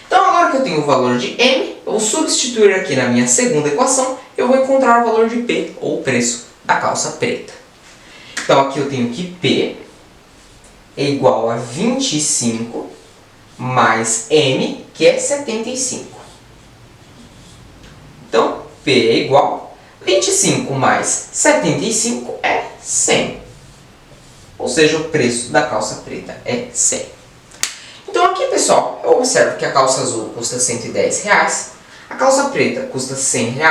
Então, agora que eu tenho o valor de M, eu vou substituir aqui na minha segunda equação, eu vou encontrar o valor de P, ou o preço da calça preta. Então, aqui eu tenho que P é igual a 25 mais M, que é 75. Então, P é igual a 25 mais 75 é 100. Ou seja, o preço da calça preta é 100. Então aqui, pessoal, eu observo que a calça azul custa R$ 110, a calça preta custa R$ 100 e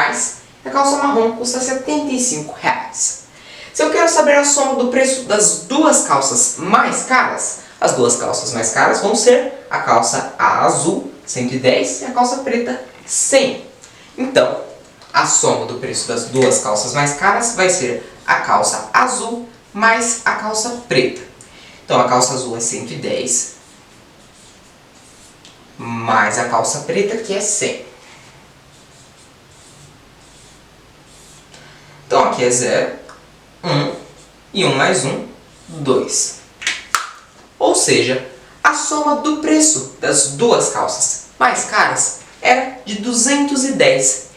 a calça marrom custa R$ 75. Se eu quero saber a soma do preço das duas calças mais caras, as duas calças mais caras vão ser a calça azul, 110, e a calça preta, 100. Então, a soma do preço das duas calças mais caras vai ser a calça azul mais a calça preta. Então, a calça azul é 110, mais a calça preta, que é 100. Então, aqui é 0, 1, e 1 mais 1, 2. Ou seja, a soma do preço das duas calças mais caras era de R$ 210.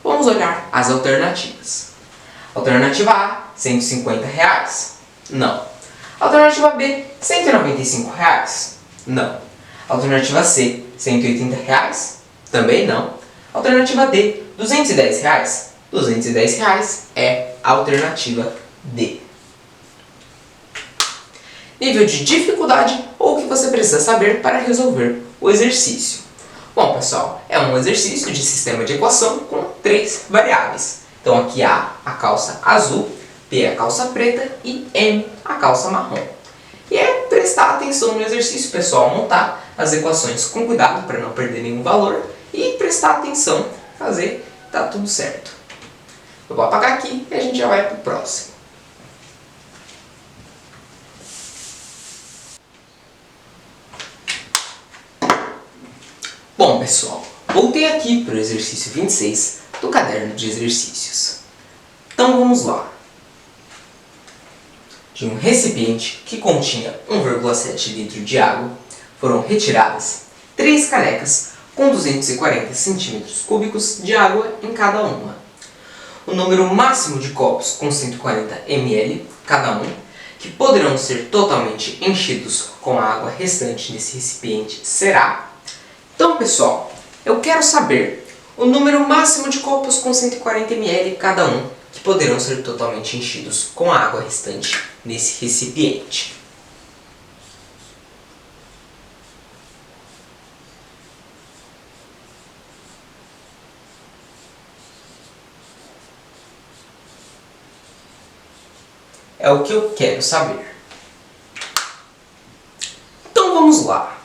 Vamos olhar as alternativas. Alternativa A, R$ 150. Não. Alternativa B, R$ 195. Não. Alternativa C, R$ 180. Também não. Alternativa D, R$ 210. R$ 210 é a alternativa D. Nível de dificuldade ou o que você precisa saber para resolver o exercício. Bom, pessoal, é um exercício de sistema de equação com 3 variáveis. Então aqui há a calça azul, P a calça preta e M a calça marrom. E é prestar atenção no exercício, pessoal, montar as equações com cuidado para não perder nenhum valor e prestar atenção, fazer, tá tudo certo. Eu vou apagar aqui e a gente já vai para o próximo. Bom, pessoal, voltei aqui para o exercício 26 do caderno de exercícios. Então vamos lá. De um recipiente que continha 1,7 litro de água, foram retiradas 3 canecas com 240 centímetros cúbicos de água em cada uma. O número máximo de copos com 140 ml cada um, que poderão ser totalmente enchidos com a água restante nesse recipiente, será... Então, pessoal, eu quero saber o número máximo de copos com 140 ml cada um, que poderão ser totalmente enchidos com a água restante nesse recipiente. É o que eu quero saber. Então vamos lá.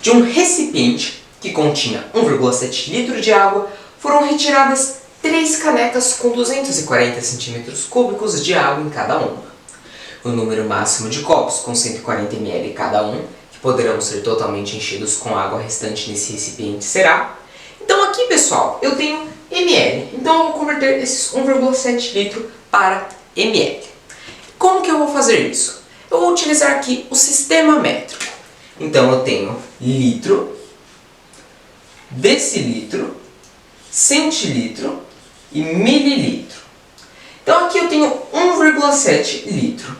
De um recipiente que continha 1,7 litro de água, foram retiradas 3 canecas com 240 centímetros cúbicos de água em cada uma. O número máximo de copos com 140 ml cada um, que poderão ser totalmente enchidos com água restante nesse recipiente, será... Então aqui, pessoal, eu tenho ml. Então eu vou converter esses 1,7 litro para ml. Como que eu vou fazer isso? Eu vou utilizar aqui o sistema métrico. Então eu tenho litro, decilitro, centilitro e mililitro. Então aqui eu tenho 1,7 litro.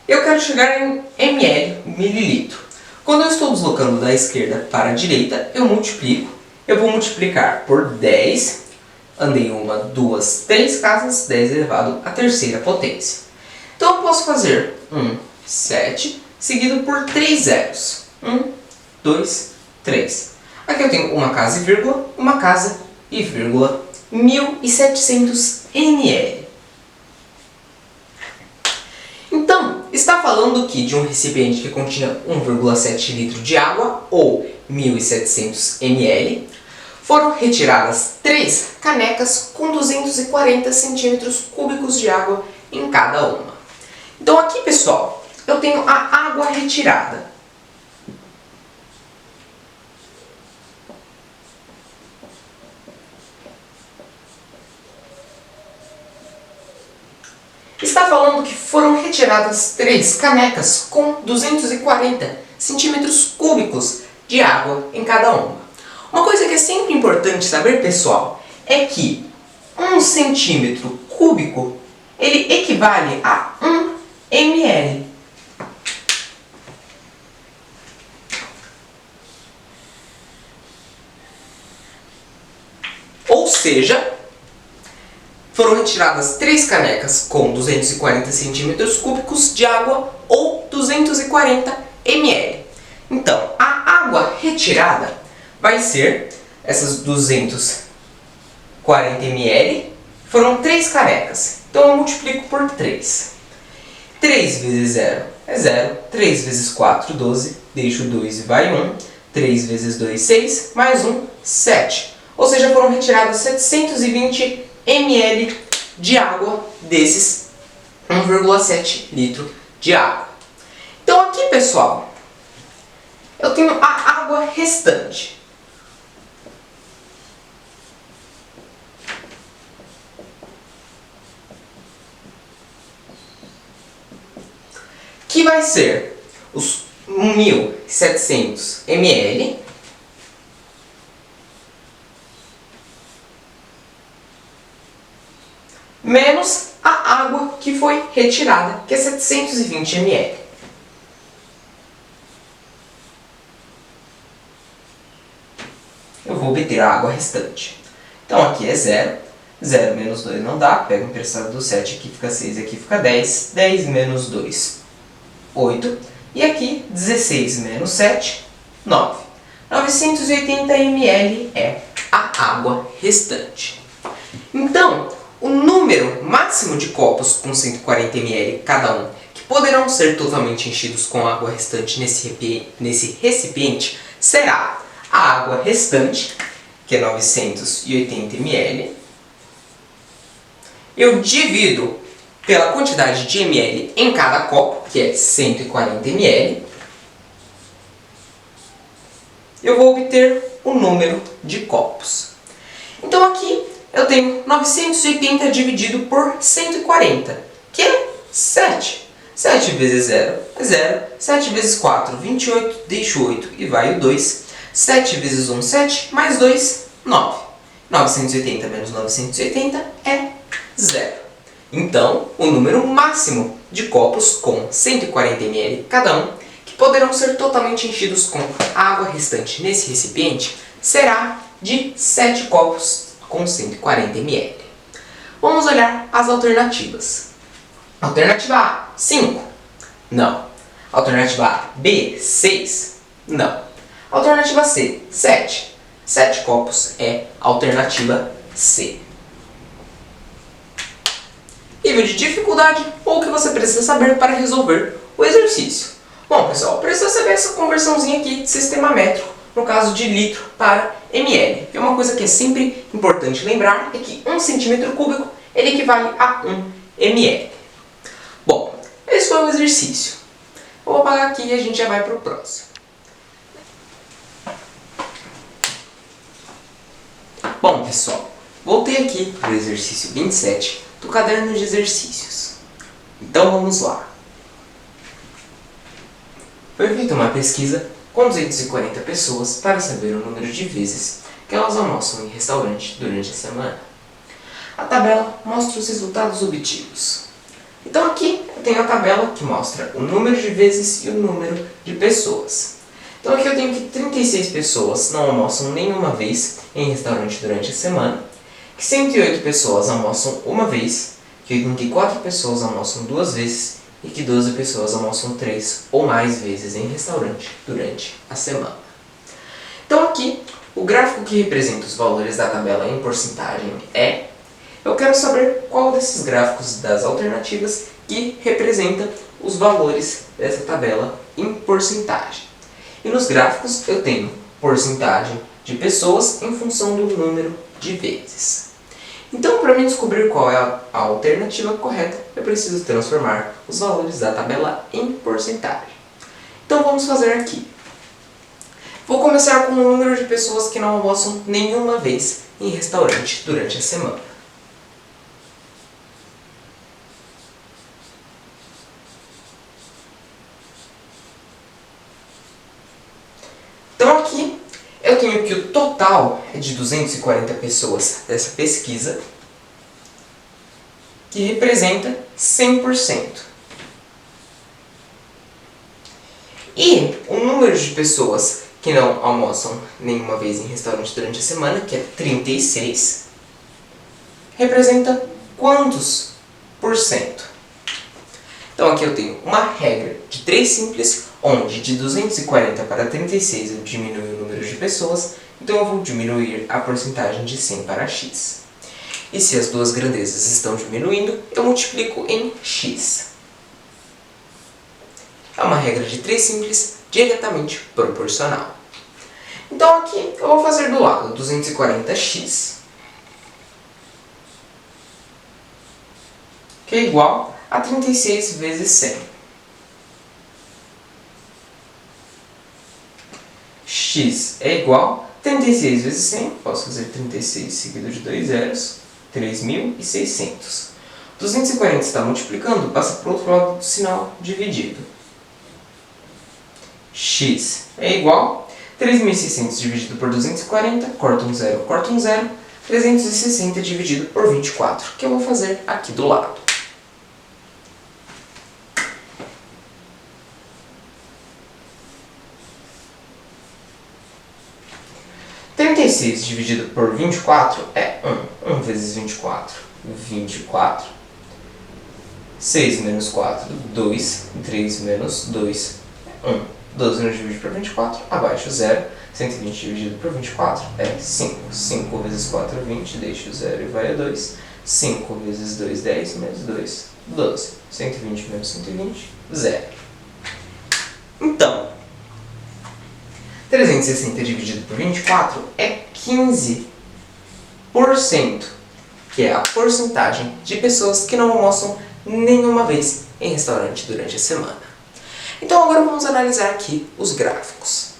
Eu quero chegar em ml, mililitro. Quando eu estou deslocando da esquerda para a direita, eu multiplico. Eu vou multiplicar por 10 andei uma, duas, três casas, 10 elevado à terceira potência. Então eu posso fazer 7 seguido por 3 zeros. 1, 2, 3. Aqui eu tenho uma casa e vírgula, 1700 ml. Então, está falando aqui de um recipiente que continha 1,7 litro de água, ou 1700 ml. Foram retiradas 3 canecas com 240 centímetros cúbicos de água em cada uma. Então aqui, pessoal, eu tenho a água retirada. Está falando que foram retiradas 3 canecas com 240 centímetros cúbicos de água em cada uma. Uma coisa que é sempre importante saber, pessoal, é que 1 centímetro cúbico ele equivale a 1 ml. Ou seja, foram retiradas 3 canecas com 240 centímetros cúbicos de água ou 240 ml. Então, a água retirada vai ser essas 240 ml, foram 3 canecas. Então eu multiplico por 3. 3 vezes 0 é 0, 3 vezes 4, 12, deixo 2 e vai 1. 3 vezes 2, 6, mais 1, 7. Ou seja, foram retiradas 720 ml de água desses 1,7 litro de água. Então aqui, pessoal, eu tenho a água restante. Que vai ser os 1.700 ml menos a água que foi retirada, que é 720 ml. Eu vou obter a água restante. Então aqui é 0. 0 menos 2 não dá. Pego o emprestado do 7, aqui fica 6, aqui fica 10. 10 menos 2, 8. E aqui 16 menos 7, 9. 980 ml é a água restante. Então, o número máximo de copos com 140 ml cada um, que poderão ser totalmente enchidos com água restante nesse recipiente, será a água restante, que é 980 ml. Eu divido pela quantidade de ml em cada copo, que é 140 ml. Eu vou obter o número de copos. Então aqui eu tenho 980 dividido por 140, que é 7. 7 vezes 0 é 0. 7 vezes 4, 28, deixo 8 e vai o 2. 7 vezes 1, 7, mais 2, 9. 980 menos 980 é 0. Então, o número máximo de copos com 140 ml cada um, que poderão ser totalmente enchidos com água restante nesse recipiente, será de 7 copos com 140 ml. Vamos olhar as alternativas. Alternativa A, 5. Não. Alternativa A, B, 6. Não. Alternativa C, 7. 7 copos é a alternativa C. Nível de dificuldade ou o que você precisa saber para resolver o exercício. Bom, pessoal, precisa saber essa conversãozinha aqui de sistema métrico, no caso de litro para ml. E uma coisa que é sempre importante lembrar é que 1 centímetro cúbico ele equivale a 1 ml. Bom, esse foi o exercício. Eu vou apagar aqui e a gente já vai para o próximo. Bom, pessoal, voltei aqui para o exercício 27 do caderno de exercícios. Então vamos lá. Foi feita uma pesquisa com 240 pessoas para saber o número de vezes que elas almoçam em restaurante durante a semana. A tabela mostra os resultados obtidos. Então aqui eu tenho a tabela que mostra o número de vezes e o número de pessoas. Então aqui eu tenho que 36 pessoas não almoçam nenhuma vez em restaurante durante a semana que 108 pessoas almoçam uma vez, que 84 pessoas almoçam 2 vezes e que 12 pessoas almoçam 3 ou mais vezes em restaurante durante a semana. Então aqui, o gráfico que representa os valores da tabela em porcentagem eu quero saber qual desses gráficos das alternativas que representa os valores dessa tabela em porcentagem. E nos gráficos eu tenho porcentagem de pessoas em função do número de vezes. Então, para mim descobrir qual é a alternativa correta, eu preciso transformar os valores da tabela em porcentagem. Então, vamos fazer aqui. Vou começar com o número de pessoas que não almoçam nenhuma vez em restaurante durante a semana. Então aqui eu tenho que o total é de 240 pessoas dessa pesquisa, que representa 100%. E o número de pessoas que não almoçam nenhuma vez em restaurante durante a semana, que é 36, representa quantos por cento? Então aqui eu tenho uma regra de 3 simples, onde de 240 para 36 eu diminuo o número de pessoas, então eu vou diminuir a porcentagem de 100 para x. E se as duas grandezas estão diminuindo, eu multiplico em x. É uma regra de 3 simples, diretamente proporcional. Então aqui eu vou fazer do lado 240x, que é igual a 36 vezes 100. X é igual a 36 vezes 100, posso fazer 36 seguido de 2 zeros, 3.600. 240 está multiplicando, passa para o outro lado do sinal dividido. X é igual a 3.600 dividido por 240, corta um zero, 360 dividido por 24, que eu vou fazer aqui do lado. 36 dividido por 24 é 1. 1 vezes 24, 24. 6 menos 4, 2. 3 menos 2, 1. 12 não divide por 24, abaixo 0. 120 dividido por 24 é 5. 5 vezes 4 é 20, deixa o 0 e vai a 2. 5 vezes 2, 10, menos 2, 12. 120 menos 120, 0. Então, 360 dividido por 24 é 15%, que é a porcentagem de pessoas que não almoçam nenhuma vez em restaurante durante a semana. Então agora vamos analisar aqui os gráficos.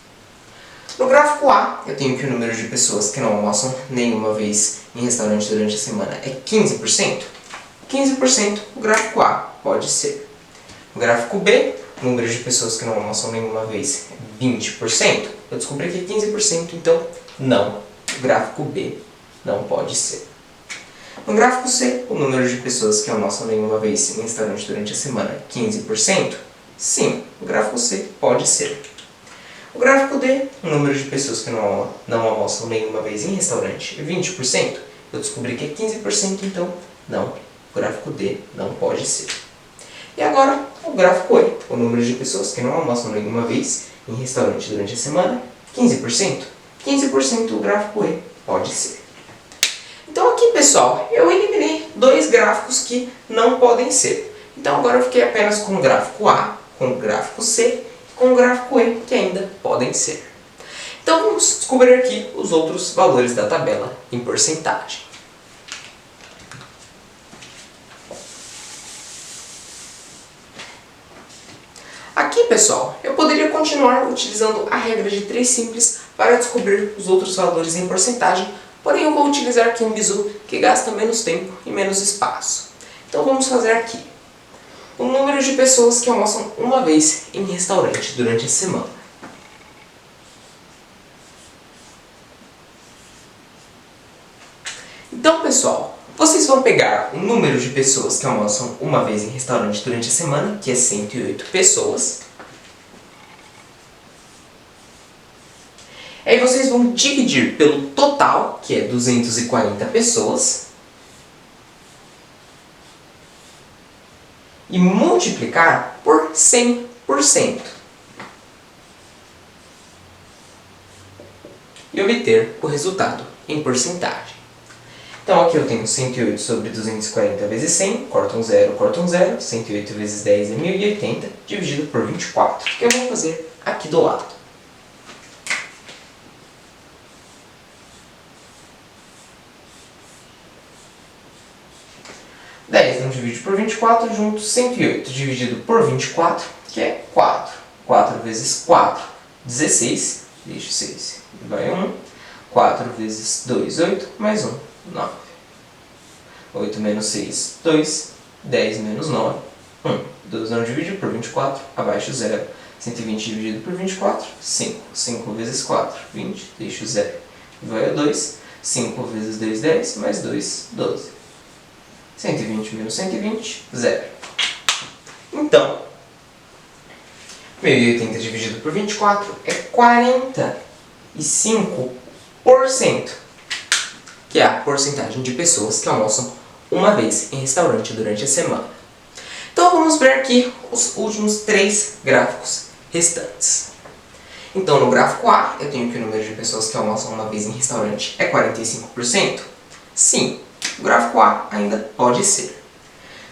No gráfico A, eu tenho que o número de pessoas que não almoçam nenhuma vez em restaurante durante a semana é 15%. 15% o gráfico A pode ser. No gráfico B, o número de pessoas que não almoçam nenhuma vez é 20%. Eu descobri que é 15%, então não. O gráfico B não pode ser. No gráfico C, o número de pessoas que almoçam nenhuma vez em restaurante durante a semana é 15%. Sim, o gráfico C pode ser. O gráfico D, o número de pessoas que não almoçam nenhuma vez em restaurante é 20%. Eu descobri que é 15%, então não. O gráfico D não pode ser. E agora, o gráfico E, o número de pessoas que não almoçam nenhuma vez em restaurante durante a semana, 15%. 15% o gráfico E pode ser. Então aqui, pessoal, eu eliminei 2 gráficos que não podem ser. Então agora eu fiquei apenas com o gráfico A, com o gráfico C e com o gráfico E, que ainda podem ser. Então vamos descobrir aqui os outros valores da tabela em porcentagem. Aqui, pessoal, eu poderia continuar utilizando a regra de 3 simples para descobrir os outros valores em porcentagem, porém eu vou utilizar aqui um bizu que gasta menos tempo e menos espaço. Então vamos fazer aqui o número de pessoas que almoçam uma vez em restaurante durante a semana. Então, pessoal, vocês vão pegar o número de pessoas que almoçam uma vez em restaurante durante a semana, que é 108 pessoas. Aí vocês vão dividir pelo total, que é 240 pessoas, e multiplicar por 100%. E obter o resultado em porcentagem. Então aqui eu tenho 108 sobre 240 vezes 100, corta um zero, 108 vezes 10 é 1080, dividido por 24, que eu vou fazer aqui do lado. Não divide por 24, junto 108 dividido por 24, que é 4. 4 vezes 4, 16, deixa 6, vai 1. 4 vezes 2, 8, mais 1, 9. 8 menos 6, 2. 10 menos 9, 1. 12 não divide por 24, abaixo 0. 120 dividido por 24, 5. 5 vezes 4, 20, deixa 0. E vai o 2. 5 vezes 2, 10, mais 2, 12. 120 menos 120, 0. Então, 1080 dividido por 24 é 45%, que é a porcentagem de pessoas que almoçam uma vez em restaurante durante a semana. Então vamos ver aqui os últimos 3 gráficos restantes. Então no gráfico A, eu tenho que o número de pessoas que almoçam uma vez em restaurante é 45%. Sim, o gráfico A ainda pode ser.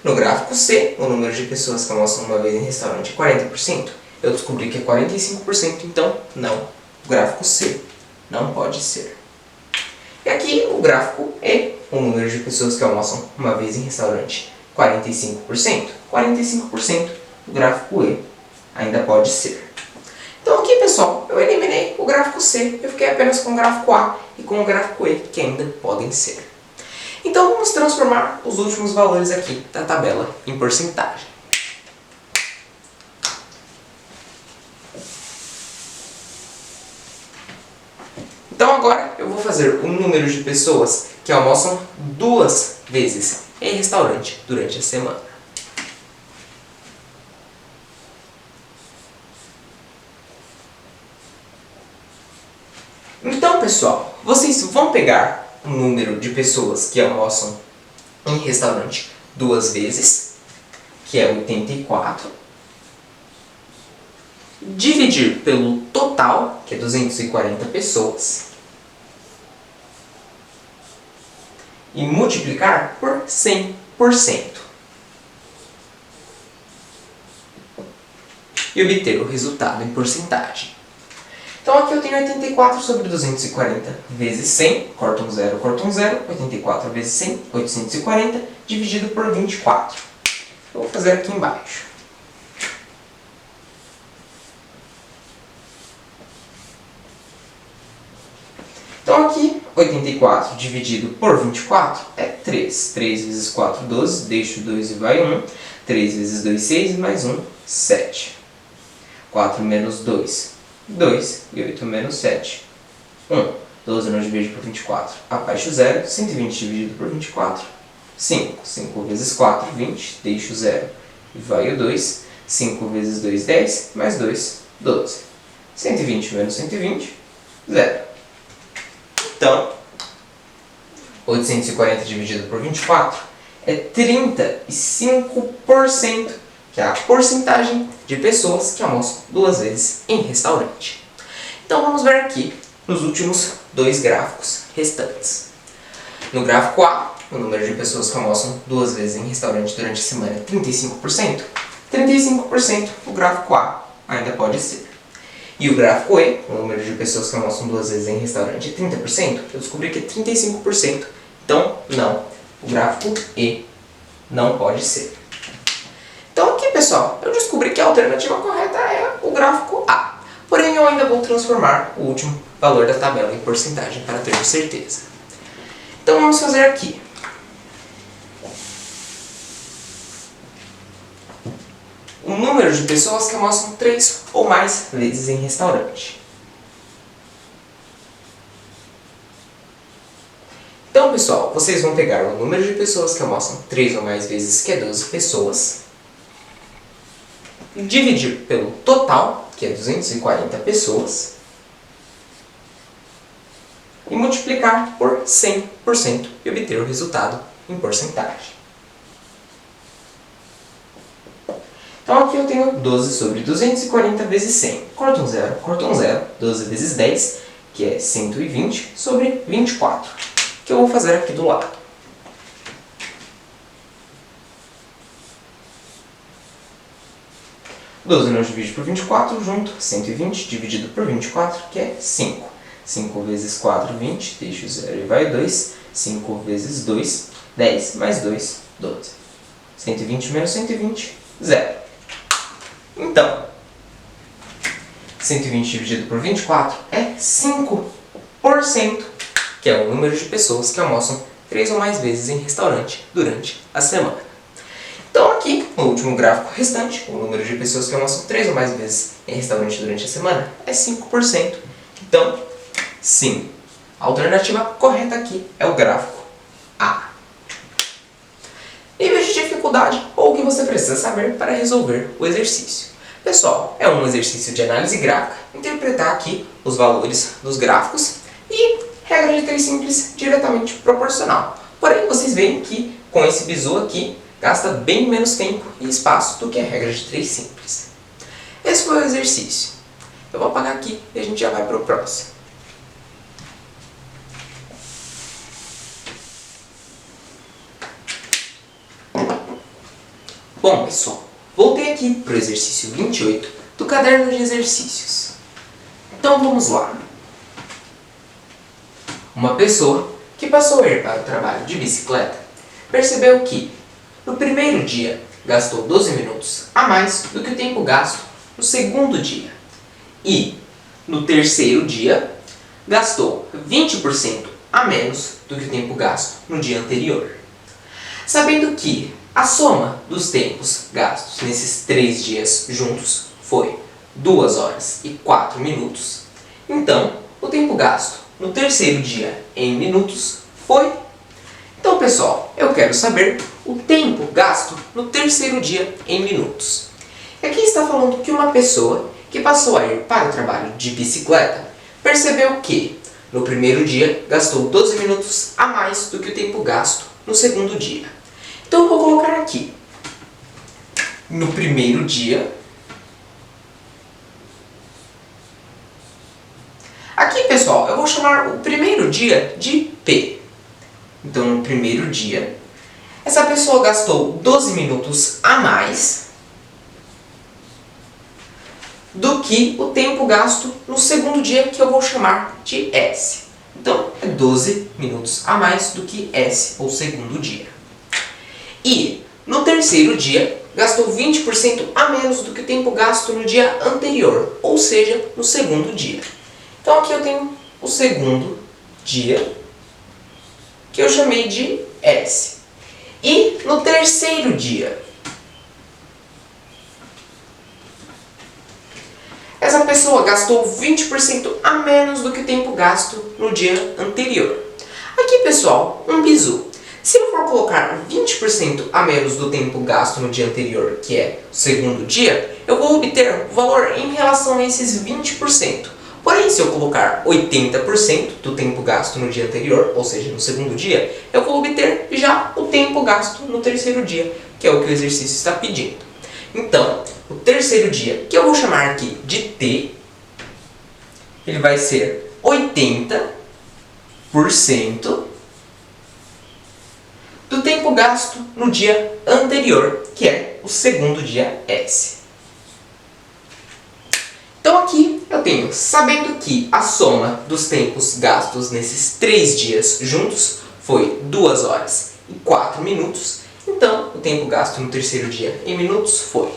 No gráfico C, o número de pessoas que almoçam uma vez em restaurante é 40%. Eu descobri que é 45%, então não. O gráfico C não pode ser. E aqui o gráfico E, o número de pessoas que almoçam uma vez em restaurante, 45%. 45%, o gráfico E ainda pode ser. Então aqui, pessoal, eu eliminei o gráfico C, eu fiquei apenas com o gráfico A e com o gráfico E, que ainda podem ser. Então vamos transformar os últimos valores aqui da tabela em porcentagem. Então agora eu vou fazer o número de pessoas que almoçam 2 vezes em restaurante durante a semana. Então, pessoal, vocês vão pegar o número de pessoas que almoçam em restaurante 2 vezes, que é 84, dividir pelo total, que é 240 pessoas, e multiplicar por 100%. E obter o resultado em porcentagem. Então aqui eu tenho 84 sobre 240 vezes 100, corta um zero, 84 vezes 100, 840, dividido por 24. Eu vou fazer aqui embaixo. Então aqui, 84 dividido por 24 é 3. 3 vezes 4, 12, deixo 2 e vai 1. 3 vezes 2, 6 e mais 1, 7. 4 menos 2, 2 e 8 menos 7, 1. 12 não divide por 24, abaixo 0. 120 dividido por 24, 5. 5 vezes 4, 20, deixo 0 e vai o 2. 5 vezes 2, 10, mais 2, 12. 120 menos 120, 0. Então, 840 dividido por 24 é 35%, que é a porcentagem de pessoas que almoçam 2 vezes em restaurante. Então vamos ver aqui nos últimos 2 gráficos restantes. No gráfico A, o número de pessoas que almoçam 2 vezes em restaurante durante a semana é 35%. 35%, o gráfico A ainda pode ser. E o gráfico E, o número de pessoas que almoçam 2 vezes em restaurante é 30%. Eu descobri que é 35%. Então, não. O gráfico E não pode ser. Então aqui, pessoal, eu descobri que a alternativa correta é o gráfico A. Porém, eu ainda vou transformar o último valor da tabela em porcentagem para ter certeza. Então vamos fazer aqui. O número de pessoas que almoçam 3 ou mais vezes em restaurante. Então, pessoal, vocês vão pegar o número de pessoas que almoçam 3 ou mais vezes, que é 12 pessoas, dividir pelo total, que é 240 pessoas, e multiplicar por 100% e obter o resultado em porcentagem. Então aqui eu tenho 12 sobre 240 vezes 100. Corta um zero, 12 vezes 10, que é 120, sobre 24, que eu vou fazer aqui do lado. 12 não divide por 24, junto, 120 dividido por 24, que é 5. 5 vezes 4, 20, deixa o 0 e vai 2. 5 vezes 2, 10, mais 2, 12. 120 menos 120, 0. Então, 120 dividido por 24 é 5%, que é o número de pessoas que almoçam 3 ou mais vezes em restaurante durante a semana. Então aqui, no último gráfico restante, o número de pessoas que almoçam 3 ou mais vezes em restaurante durante a semana é 5%. Então, sim, a alternativa correta aqui é o gráfico A. Nível de dificuldade ou o que você precisa saber para resolver o exercício. Pessoal, é um exercício de análise gráfica, interpretar aqui os valores dos gráficos e regra de 3 simples diretamente proporcional. Porém, vocês veem que com esse bizu aqui, gasta bem menos tempo e espaço do que a regra de 3 simples. Esse foi o exercício. Eu vou apagar aqui e a gente já vai para o próximo. Bom, pessoal, voltei aqui para o exercício 28 do caderno de exercícios. Então vamos lá. Uma pessoa que passou a ir para o trabalho de bicicleta percebeu que no primeiro dia, gastou 12 minutos a mais do que o tempo gasto no segundo dia. E, no terceiro dia, gastou 20% a menos do que o tempo gasto no dia anterior. Sabendo que a soma dos tempos gastos nesses 3 dias juntos foi 2 horas e 4 minutos, então, o tempo gasto no terceiro dia em minutos foi... Então, pessoal, eu quero saber o tempo gasto no terceiro dia em minutos. Aqui está falando que uma pessoa que passou a ir para o trabalho de bicicleta percebeu que no primeiro dia gastou 12 minutos a mais do que o tempo gasto no segundo dia. Então eu vou colocar aqui, no primeiro dia. Aqui, pessoal, eu vou chamar o primeiro dia de P. Então, no primeiro dia, essa pessoa gastou 12 minutos a mais do que o tempo gasto no segundo dia, que eu vou chamar de S. Então, é 12 minutos a mais do que S, ou segundo dia. E, no terceiro dia, gastou 20% a menos do que o tempo gasto no dia anterior, ou seja, no segundo dia. Então, aqui eu tenho o segundo dia, que eu chamei de S. E no terceiro dia, essa pessoa gastou 20% a menos do que o tempo gasto no dia anterior. Aqui, pessoal, um bizu. Se eu for colocar 20% a menos do tempo gasto no dia anterior, que é o segundo dia, eu vou obter o valor em relação a esses 20%. Porém, se eu colocar 80% do tempo gasto no dia anterior, ou seja, no segundo dia, eu vou obter já o tempo gasto no terceiro dia, que é o que o exercício está pedindo. Então, o terceiro dia, que eu vou chamar aqui de T, ele vai ser 80% do tempo gasto no dia anterior, que é o segundo dia S. Então aqui eu tenho, sabendo que a soma dos tempos gastos nesses 3 dias juntos foi 2 horas e 4 minutos, então o tempo gasto no terceiro dia em minutos foi.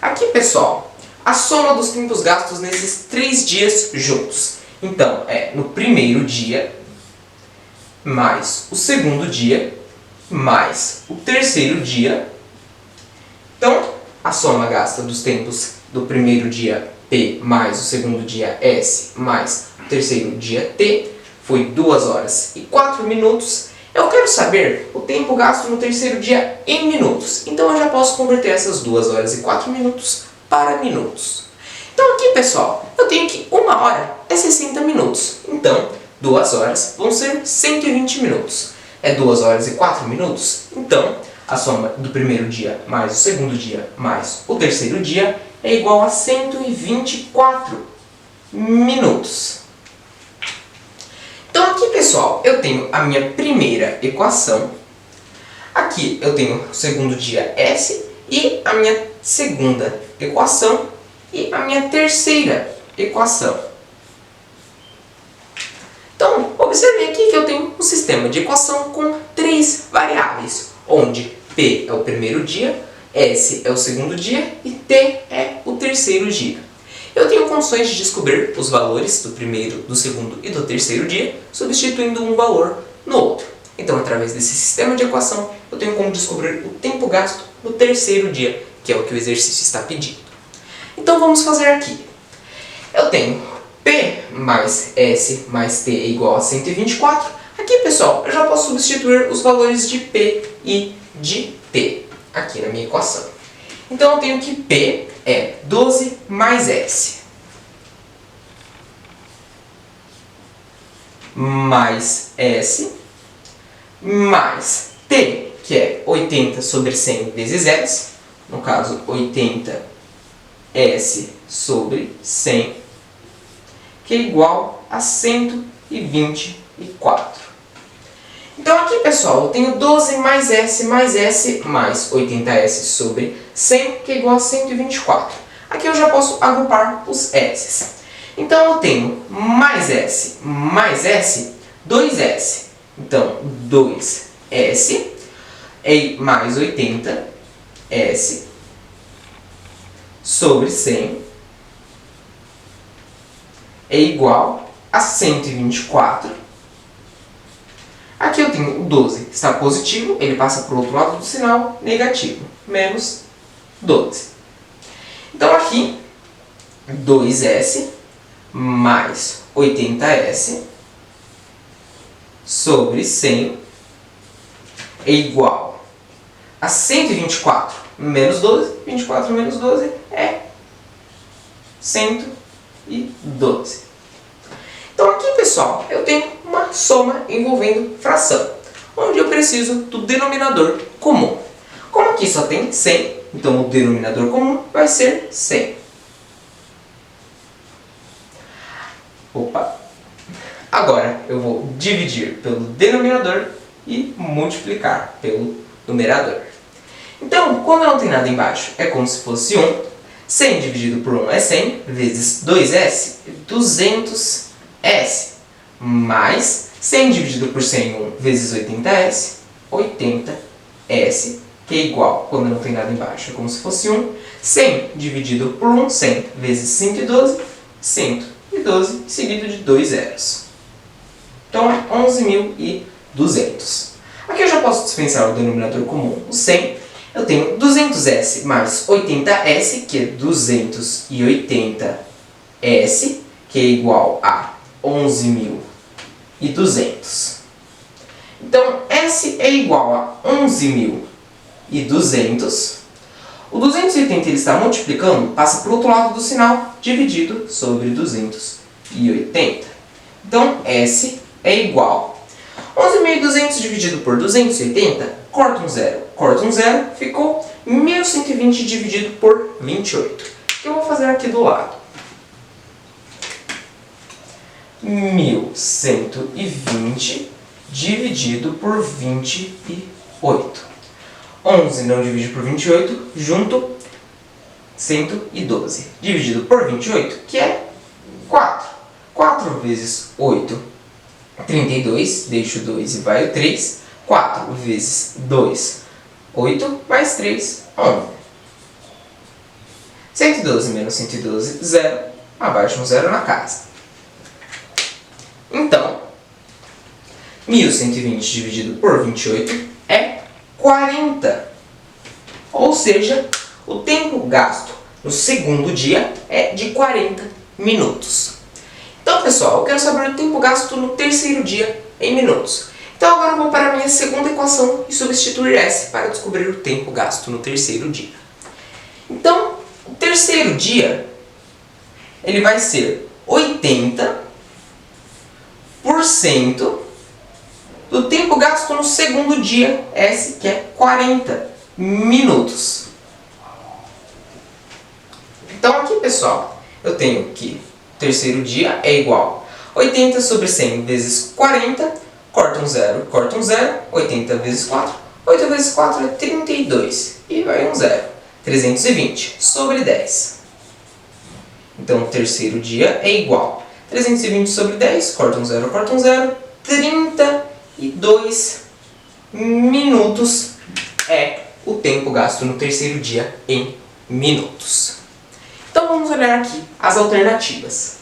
Aqui, pessoal, a soma dos tempos gastos nesses 3 dias juntos. Então, é no primeiro dia, mais o segundo dia, mais o terceiro dia. Então, a soma gasta dos tempos do primeiro dia P mais o segundo dia S mais o terceiro dia T foi 2 horas e 4 minutos. Eu quero saber o tempo gasto no terceiro dia em minutos. Então eu já posso converter essas 2 horas e 4 minutos para minutos. Então aqui, pessoal, eu tenho que 1 hora é 60 minutos. Então 2 horas vão ser 120 minutos. É 2 horas e 4 minutos? Então, a soma do primeiro dia mais o segundo dia mais o terceiro dia é igual a 124 minutos. Então aqui, pessoal, eu tenho a minha primeira equação. Aqui eu tenho o segundo dia S e a minha segunda equação e a minha terceira equação. Então, observe aqui que eu tenho um sistema de equação com 3 variáveis, onde P é o primeiro dia, S é o segundo dia e T é o terceiro dia. Eu tenho condições de descobrir os valores do primeiro, do segundo e do terceiro dia, substituindo um valor no outro. Então, através desse sistema de equação, eu tenho como descobrir o tempo gasto no terceiro dia, que é o que o exercício está pedindo. Então, vamos fazer aqui. Eu tenho P mais S mais T é igual a 124. Aqui, pessoal, eu já posso substituir os valores de P e de T aqui na minha equação. Então, eu tenho que P é 12 mais S mais S mais T, que é 80 sobre 100 vezes S, no caso 80 S sobre 100, que é igual a 124. Então aqui, pessoal, eu tenho 12 mais S mais 80S sobre 100, que é igual a 124. Aqui eu já posso agrupar os S's. Então eu tenho mais S, 2S. Então 2S mais 80S sobre 100 é igual a 124. Aqui eu tenho o 12, está positivo, ele passa para o outro lado do sinal, negativo, menos 12. Então aqui, 2S mais 80S sobre 100 é igual a 124 menos 12, 24 menos 12 é 112. Então aqui, pessoal, eu tenho uma soma envolvendo fração, onde eu preciso do denominador comum. Como aqui só tem 100, então o denominador comum vai ser 100. Opa! Agora eu vou dividir pelo denominador e multiplicar pelo numerador. Então, quando não tem nada embaixo, é como se fosse 1. 100 dividido por 1 é 100, vezes 2S, 200S. Mais 100 dividido por 101 vezes 80S, 80S, que é igual, quando não tem nada embaixo, é como se fosse 1. 100 dividido por 1, 100 vezes 112, 112 seguido de 2 zeros. Então é 11.200. Aqui eu já posso dispensar o denominador comum, o 100. Eu tenho 200S mais 80S, que é 280S, que é igual a 11.200. Então, S é igual a 11.200. O 280 ele está multiplicando, passa para o outro lado do sinal, dividido sobre 280. Então, S é igual a 11.200 dividido por 280, corta um zero, ficou 1.120 dividido por 28. Que eu vou fazer aqui do lado. 1.120 dividido por 28. 11 não divide por 28, junto 112. Dividido por 28, que é 4. 4 vezes 8, 32. Deixo o 2 e vai o 3. 4 vezes 2, 8. Mais 3, 11. 112 menos 112, 0. Abaixo um zero na casa. Então, 1.120 dividido por 28 é 40. Ou seja, o tempo gasto no segundo dia é de 40 minutos. Então, pessoal, eu quero saber o tempo gasto no terceiro dia em minutos. Então, agora eu vou para a minha segunda equação e substituir S para descobrir o tempo gasto no terceiro dia. Então, o terceiro dia ele vai ser 80 por cento do tempo gasto no segundo dia, S, que é 40 minutos. Então aqui, pessoal, eu tenho que o terceiro dia é igual a 80 sobre 100 vezes 40, corta um zero, 80 vezes 4, 8 vezes 4 é 32, e vai um zero, 320 sobre 10. Então o terceiro dia é igual a 320 sobre 10, corta um zero, 32 minutos é o tempo gasto no terceiro dia em minutos. Então vamos olhar aqui as alternativas.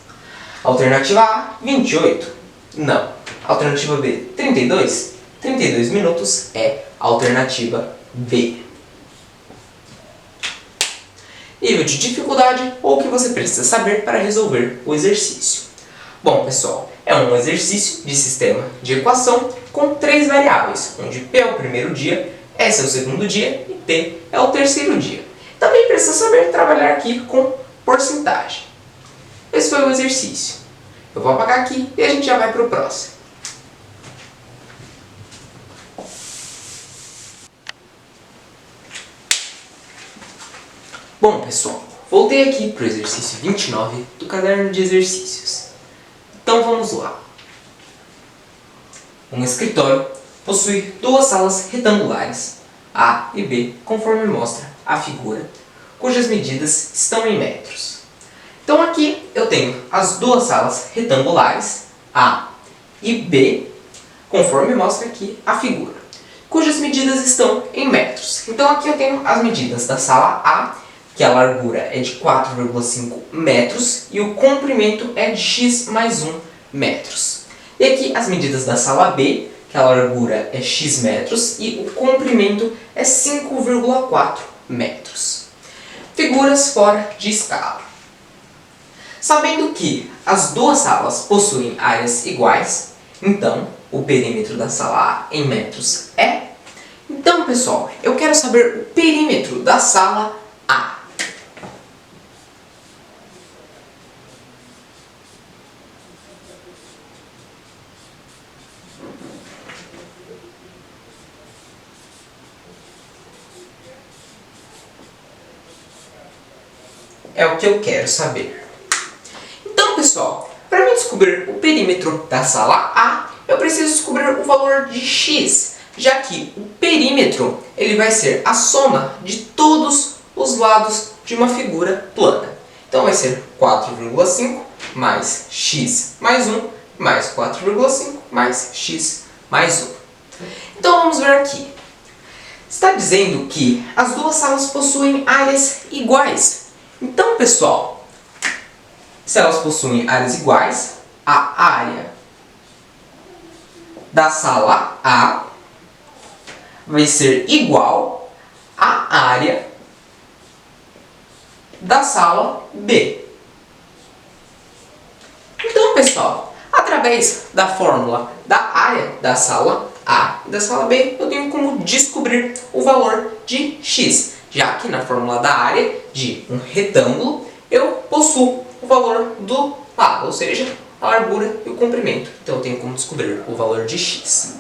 Alternativa A, 28. Não. Alternativa B, 32. 32 minutos é a alternativa B. Nível de dificuldade ou o que você precisa saber para resolver o exercício. Bom, pessoal, é um exercício de sistema de equação com 3 variáveis, onde P é o primeiro dia, S é o segundo dia e T é o terceiro dia. Também precisa saber trabalhar aqui com porcentagem. Esse foi o exercício. Eu vou apagar aqui e a gente já vai para o próximo. Bom, pessoal, voltei aqui para o exercício 29 do caderno de exercícios. Então vamos lá. Um escritório possui 2 salas retangulares, A e B, conforme mostra a figura, cujas medidas estão em metros. Então aqui eu tenho as 2 salas retangulares, A e B, conforme mostra aqui a figura, cujas medidas estão em metros. Então aqui eu tenho as medidas da sala A, que a largura é de 4,5 metros e o comprimento é de x mais 1 metros. E aqui as medidas da sala B, que a largura é x metros e o comprimento é 5,4 metros. Figuras fora de escala. Sabendo que as 2 salas possuem áreas iguais, então o perímetro da sala A em metros é... Então, pessoal, eu quero saber o perímetro da sala A. É o que eu quero saber. Então, pessoal, para mim descobrir o perímetro da sala A, eu preciso descobrir o valor de x, já que o perímetro ele vai ser a soma de todos os lados de uma figura plana. Então vai ser 4,5 mais x mais 1 mais 4,5 mais x mais 1. Então vamos ver aqui. Está dizendo que as 2 salas possuem áreas iguais. Então, pessoal, se elas possuem áreas iguais, a área da sala A vai ser igual à área da sala B. Então, pessoal, através da fórmula da área da sala A e da sala B, eu tenho como descobrir o valor de x, já que na fórmula da área de um retângulo eu possuo o valor do lado, ou seja, a largura e o comprimento. Então eu tenho como descobrir o valor de x.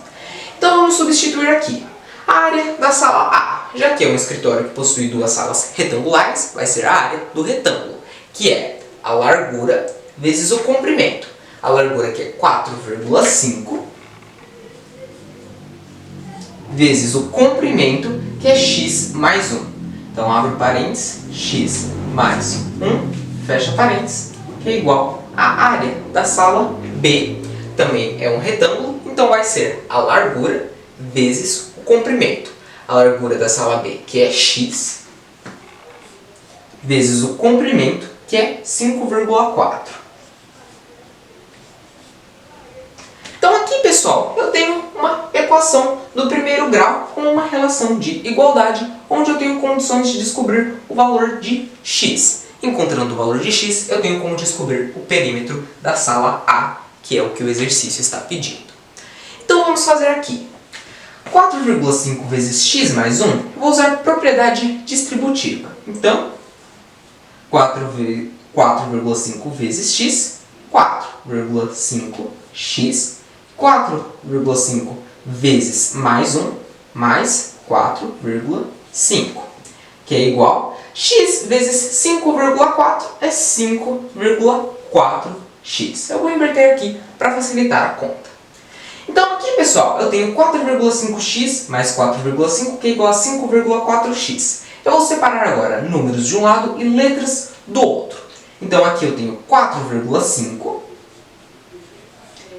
Então vamos substituir aqui a área da sala A. Já que é um escritório que possui 2 salas retangulares, vai ser a área do retângulo, que é a largura vezes o comprimento. A largura aqui é 4,5 vezes o comprimento, que é x mais 1. Então abre parênteses, x mais 1, fecha parênteses, que é igual à área da sala B. Também é um retângulo, então vai ser a largura vezes o comprimento. A largura da sala B, que é x, vezes o comprimento, que é 5,4. Então aqui, pessoal, eu tenho uma equação do primeiro grau com uma relação de igualdade, onde eu tenho condições de descobrir o valor de x. Encontrando o valor de x, eu tenho como descobrir o perímetro da sala A, que é o que o exercício está pedindo. Então vamos fazer aqui. 4,5 vezes x mais 1, eu vou usar propriedade distributiva. Então, 4,5 vezes x, 4,5 x. 4,5 vezes mais 1, mais 4,5, que é igual x vezes 5,4 é 5,4x. Eu vou inverter aqui para facilitar a conta. Então aqui, pessoal, eu tenho 4,5x mais 4,5, que é igual a 5,4x. Eu vou separar agora números de um lado e letras do outro. Então aqui eu tenho 4,5,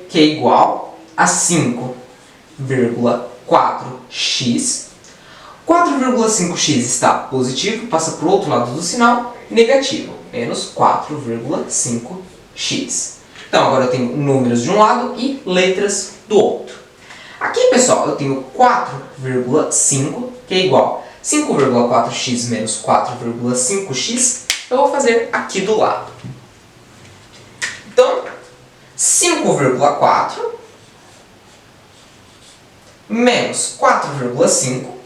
que é igual a 5,4x. 4,5x está positivo, passa para o outro lado do sinal, negativo, menos 4,5x. Então agora eu tenho números de um lado e letras do outro. Aqui, pessoal, eu tenho 4,5, que é igual a 5,4x menos 4,5x. Eu vou fazer aqui do lado. Então, 5,4 menos 4,5.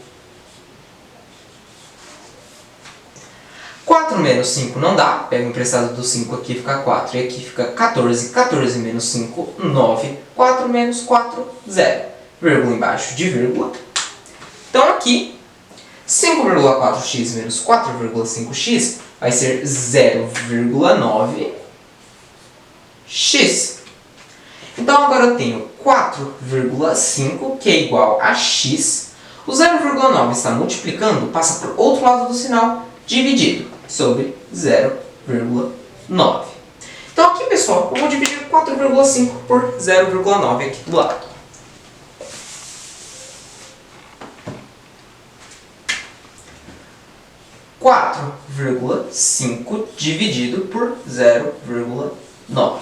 4 menos 5 não dá. Pega o emprestado do 5 aqui, fica 4. E aqui fica 14. 14 menos 5, 9. 4 menos 4, 0. Vírgula embaixo de vírgula. Então aqui, 5,4x menos 4,5x vai ser 0,9x. Então agora eu tenho 4,5, que é igual a x. O 0,9 está multiplicando, passa para o outro lado do sinal, dividido sobre 0,9. Então aqui, pessoal, eu vou dividir 4,5 por 0,9 aqui do lado. Quatro vírgula 5 dividido por 0,9.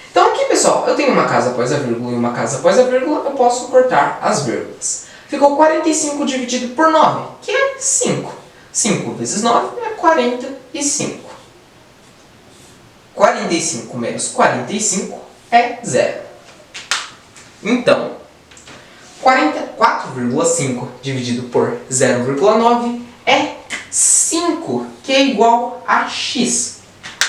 Então aqui, pessoal, eu tenho uma casa após a vírgula e uma casa após a vírgula, eu posso cortar as vírgulas. Ficou 45 dividido por 9, que é 5. 5 vezes 9 é 45. 45 menos 45 é 0. Então, 4,5 dividido por 0,9 é 5, que é igual a x.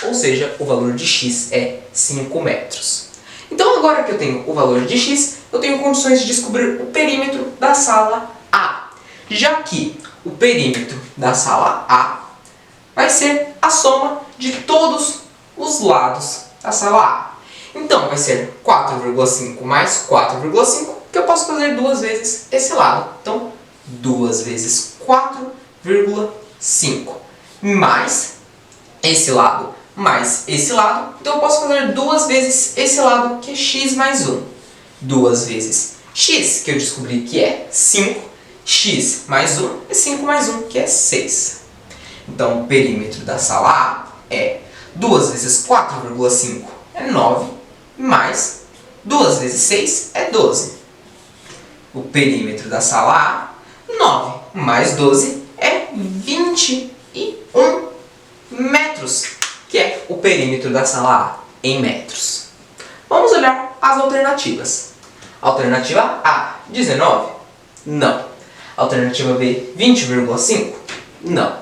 Ou seja, o valor de x é 5 metros. Então, agora que eu tenho o valor de x, eu tenho condições de descobrir o perímetro da sala A. Já que o perímetro da sala A vai ser a soma de todos os lados da sala A. Então, vai ser 4,5 mais 4,5, que eu posso fazer duas vezes esse lado. Então, 2 vezes 4,5 mais esse lado mais esse lado. Então, eu posso fazer duas vezes esse lado, que é x mais 1. 2 vezes x, que eu descobri que é 5. X mais 1 é 5 mais 1, que é 6. Então, o perímetro da sala A é 2 vezes 4,5 é 9, mais 2 vezes 6 é 12. O perímetro da sala A, 9 mais 12 é 21 metros, que é o perímetro da sala A em metros. Vamos olhar as alternativas. Alternativa A, 19? Não. Alternativa B, 20,5? Não.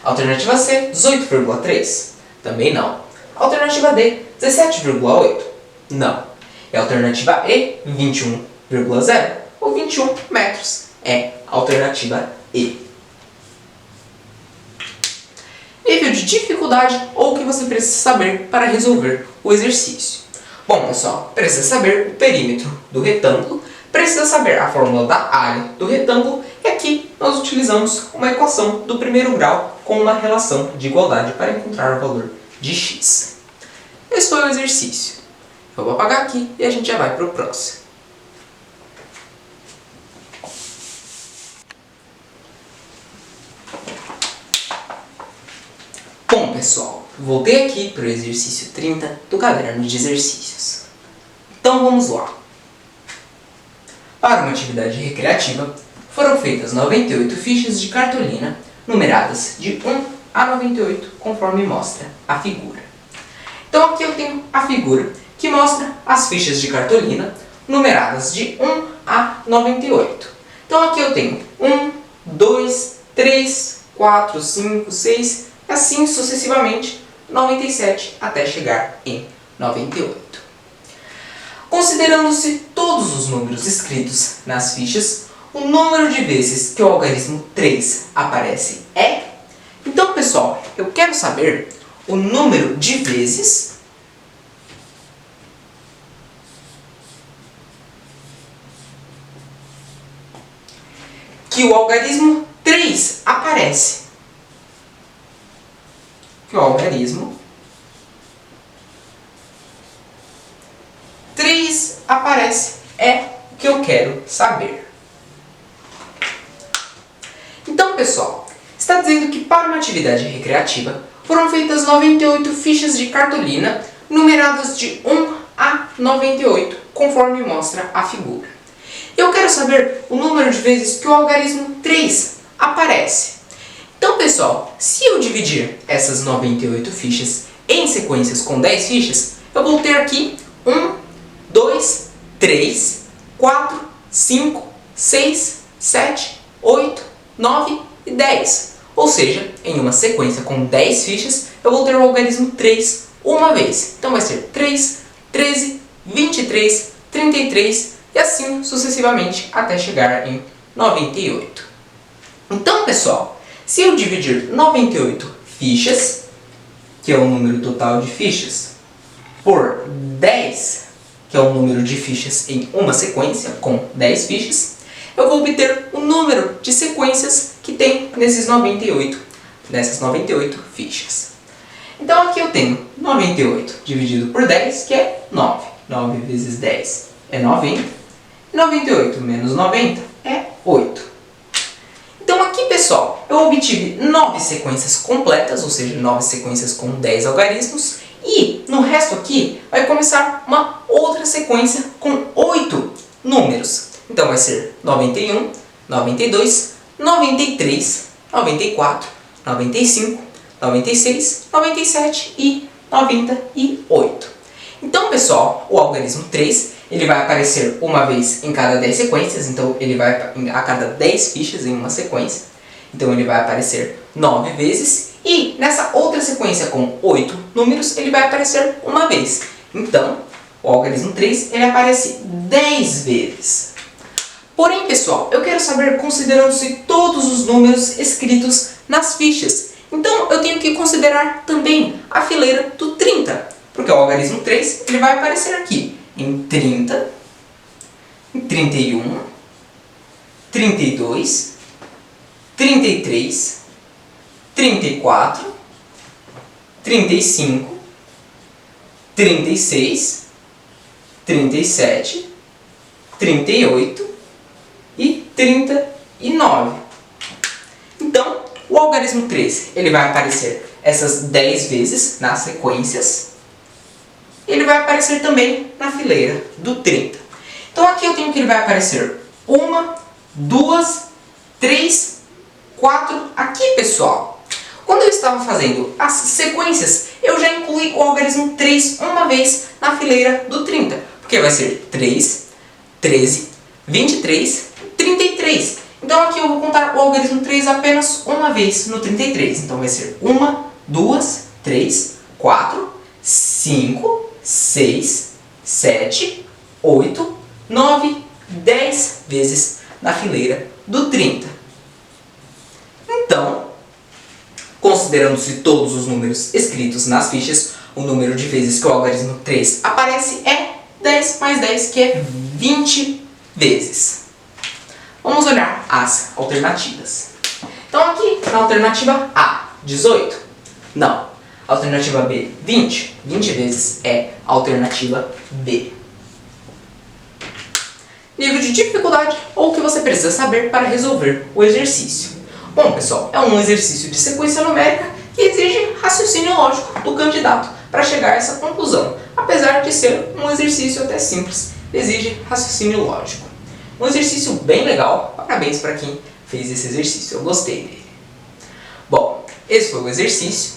Alternativa C, 18,3? Também não. Alternativa D, 17,8? Não. E a alternativa E, 21,0 ou 21 metros? É a alternativa E. Nível de dificuldade ou o que você precisa saber para resolver o exercício. Bom, pessoal, precisa saber o perímetro do retângulo, precisa saber a fórmula da área do retângulo, e aqui nós utilizamos uma equação do primeiro grau com uma relação de igualdade para encontrar o valor de x. Esse foi o exercício. Eu vou apagar aqui e a gente já vai para o próximo. Bom, pessoal, voltei aqui para o exercício 30 do caderno de exercícios. Então vamos lá. Para uma atividade recreativa, foram feitas 98 fichas de cartolina, numeradas de 1 a 98, conforme mostra a figura. Então aqui eu tenho a figura que mostra as fichas de cartolina, numeradas de 1 a 98. Então aqui eu tenho 1, 2, 3, 4, 5, 6, e assim sucessivamente, 97 até chegar em 98. Considerando-se todos os números escritos nas fichas, o número de vezes que o algarismo 3 aparece é... Então, pessoal, eu quero saber o número de vezes que o algarismo 3 aparece. Que o algarismo 3 aparece é o que eu quero saber. Então, pessoal, está dizendo que para uma atividade recreativa foram feitas 98 fichas de cartolina numeradas de 1 a 98, conforme mostra a figura. Eu quero saber o número de vezes que o algarismo 3 aparece. Então, pessoal, se eu dividir essas 98 fichas em sequências com 10 fichas, eu vou ter aqui 1, 2, 3, 4, 5, 6, 7, 8, 9 e 10. Ou seja, em uma sequência com 10 fichas, eu vou ter o algarismo 3 uma vez. Então vai ser 3, 13, 23, 33 e assim sucessivamente até chegar em 98. Então, pessoal, se eu dividir 98 fichas, que é o número total de fichas, por 10, que é o número de fichas em uma sequência com 10 fichas, eu vou obter o número de sequências que tem nessas 98 fichas. Então aqui eu tenho 98 dividido por 10, que é 9. 9 vezes 10 é 90. 98 menos 90 é 8. Então aqui, pessoal, eu obtive 9 sequências completas, ou seja, 9 sequências com 10 algarismos. E no resto aqui vai começar uma outra sequência com 8 números. Então vai ser 91, 92, 93, 94, 95, 96, 97 e 98. Então, pessoal, o algarismo 3 ele vai aparecer uma vez em cada 10 sequências, então ele vai a cada 10 fichas em uma sequência. Então ele vai aparecer 9 vezes e nessa outra sequência com 8 números ele vai aparecer uma vez. Então, o algarismo 3 ele aparece 10 vezes. Porém, pessoal, eu quero saber considerando-se todos os números escritos nas fichas. Então, eu tenho que considerar também a fileira do 30, porque o algarismo 3 ele vai aparecer aqui em 30, em 31, 32, 33, 34, 35, 36, 37, 38 e 39. Então, o algarismo 3 ele vai aparecer essas 10 vezes nas sequências. Ele vai aparecer também na fileira do 30. Então aqui eu tenho que ele vai aparecer 1, 2, 3, 4. Aqui, pessoal, quando eu estava fazendo as sequências, eu já incluí o algarismo 3 uma vez na fileira do 30. Porque vai ser 3, 13, 23, 33. Então aqui eu vou contar o algarismo 3 apenas uma vez no 33. Então vai ser 1, 2, 3, 4, 5, 6, 7, 8, 9, 10 vezes na fileira do 30. Então, considerando-se todos os números escritos nas fichas, o número de vezes que o algarismo 3 aparece é 10 mais 10, que é 20 vezes. Vamos olhar as alternativas. Então aqui na alternativa A, 18. Não. Alternativa B, 20. 20 vezes é a alternativa B. Nível de dificuldade ou o que você precisa saber para resolver o exercício. Bom, pessoal, é um exercício de sequência numérica que exige raciocínio lógico do candidato para chegar a essa conclusão. Apesar de ser um exercício até simples, exige raciocínio lógico. Um exercício bem legal, parabéns para quem fez esse exercício, eu gostei dele. Bom, esse foi o exercício.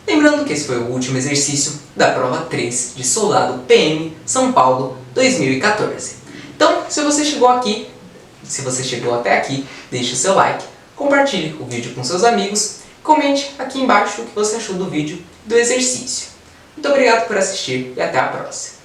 Lembrando que esse foi o último exercício da prova 3 de Soldado PM São Paulo 2014. Então, se você chegou até aqui, deixe o seu like, compartilhe o vídeo com seus amigos, comente aqui embaixo o que você achou do vídeo do exercício. Muito obrigado por assistir e até a próxima.